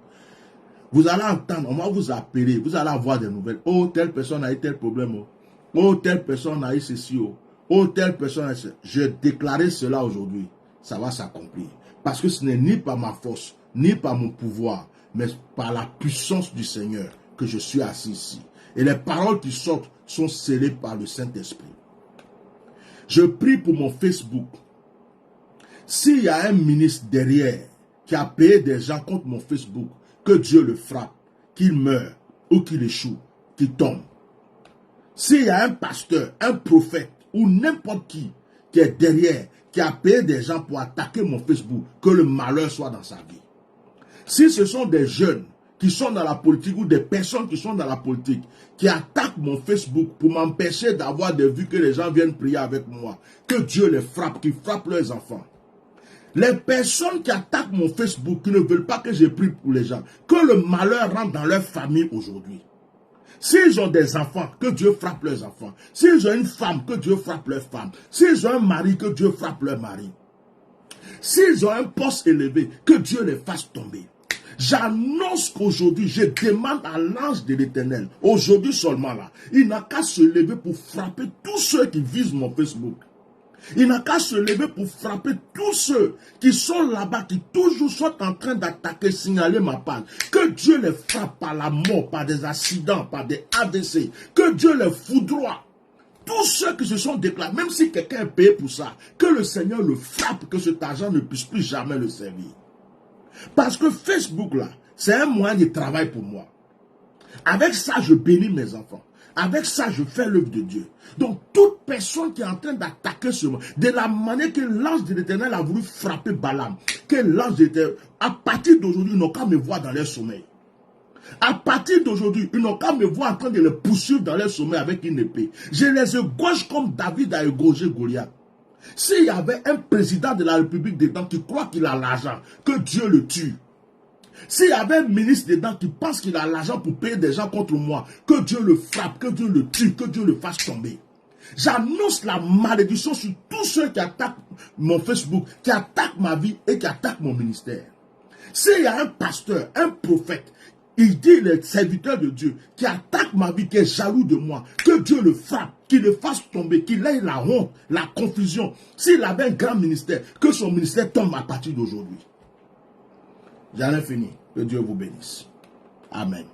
Vous allez entendre, on va vous appeler, vous allez avoir des nouvelles. Oh, telle personne a eu tel problème. Oh, oh telle personne a eu ceci. Oh, oh telle personne a eu ceci. Je déclarais cela aujourd'hui. Ça va s'accomplir. Parce que ce n'est ni par ma force, ni par mon pouvoir, mais par la puissance du Seigneur que je suis assis ici. Et les paroles qui sortent sont scellées par le Saint-Esprit. Je prie pour mon Facebook. S'il y a un ministre derrière qui a payé des gens contre mon Facebook, que Dieu le frappe, qu'il meure ou qu'il échoue, qu'il tombe. S'il y a un pasteur, un prophète ou n'importe qui est derrière, qui a payé des gens pour attaquer mon Facebook, que le malheur soit dans sa vie. Si ce sont des jeunes qui sont dans la politique ou des personnes qui sont dans la politique, qui attaquent mon Facebook pour m'empêcher d'avoir des vues que les gens viennent prier avec moi, que Dieu les frappe, qu'ils frappent leurs enfants. Les personnes qui attaquent mon Facebook, qui ne veulent pas que je prie pour les gens, que le malheur rentre dans leur famille aujourd'hui. S'ils ont des enfants, que Dieu frappe leurs enfants. S'ils ont une femme, que Dieu frappe leur femme. S'ils ont un mari, que Dieu frappe leur mari. S'ils ont un poste élevé, que Dieu les fasse tomber. J'annonce qu'aujourd'hui, je demande à l'ange de l'Éternel, aujourd'hui seulement là, il n'a qu'à se lever pour frapper tous ceux qui visent mon Facebook. Il n'a qu'à se lever pour frapper tous ceux qui sont là-bas, qui toujours sont en train d'attaquer, signaler ma page. Que Dieu les frappe par la mort, par des accidents, par des AVC. Que Dieu les foudroie. Tous ceux qui se sont déclarés, même si quelqu'un est payé pour ça, que le Seigneur le frappe, que cet argent ne puisse plus jamais le servir. Parce que Facebook là, c'est un moyen de travail pour moi. Avec ça, je bénis mes enfants. Avec ça, je fais l'œuvre de Dieu. Donc, toute personne qui est en train d'attaquer ce monde, de la manière que l'ange de l'Éternel a voulu frapper Balaam, que l'ange de l'Éternel, à partir d'aujourd'hui, ils n'ont qu'à me voir dans leur sommeil. À partir d'aujourd'hui, ils n'ont qu'à me voir en train de les poursuivre dans leur sommeil avec une épée. Je les égorge comme David a égorgé Goliath. S'il y avait un président de la République dedans qui croit qu'il a l'argent, que Dieu le tue. S'il y avait un ministre dedans qui pense qu'il a l'argent pour payer des gens contre moi, que Dieu le frappe, que Dieu le tue, que Dieu le fasse tomber. J'annonce la malédiction sur tous ceux qui attaquent mon Facebook, qui attaquent ma vie et qui attaquent mon ministère. S'il y a un pasteur, un prophète, il dit les serviteurs de Dieu, qui attaque ma vie, qui est jaloux de moi, que Dieu le frappe, qu'il le fasse tomber, qu'il ait la honte, la confusion. S'il avait un grand ministère, que son ministère tombe à partir d'aujourd'hui. J'en ai fini. Que Dieu vous bénisse. Amen.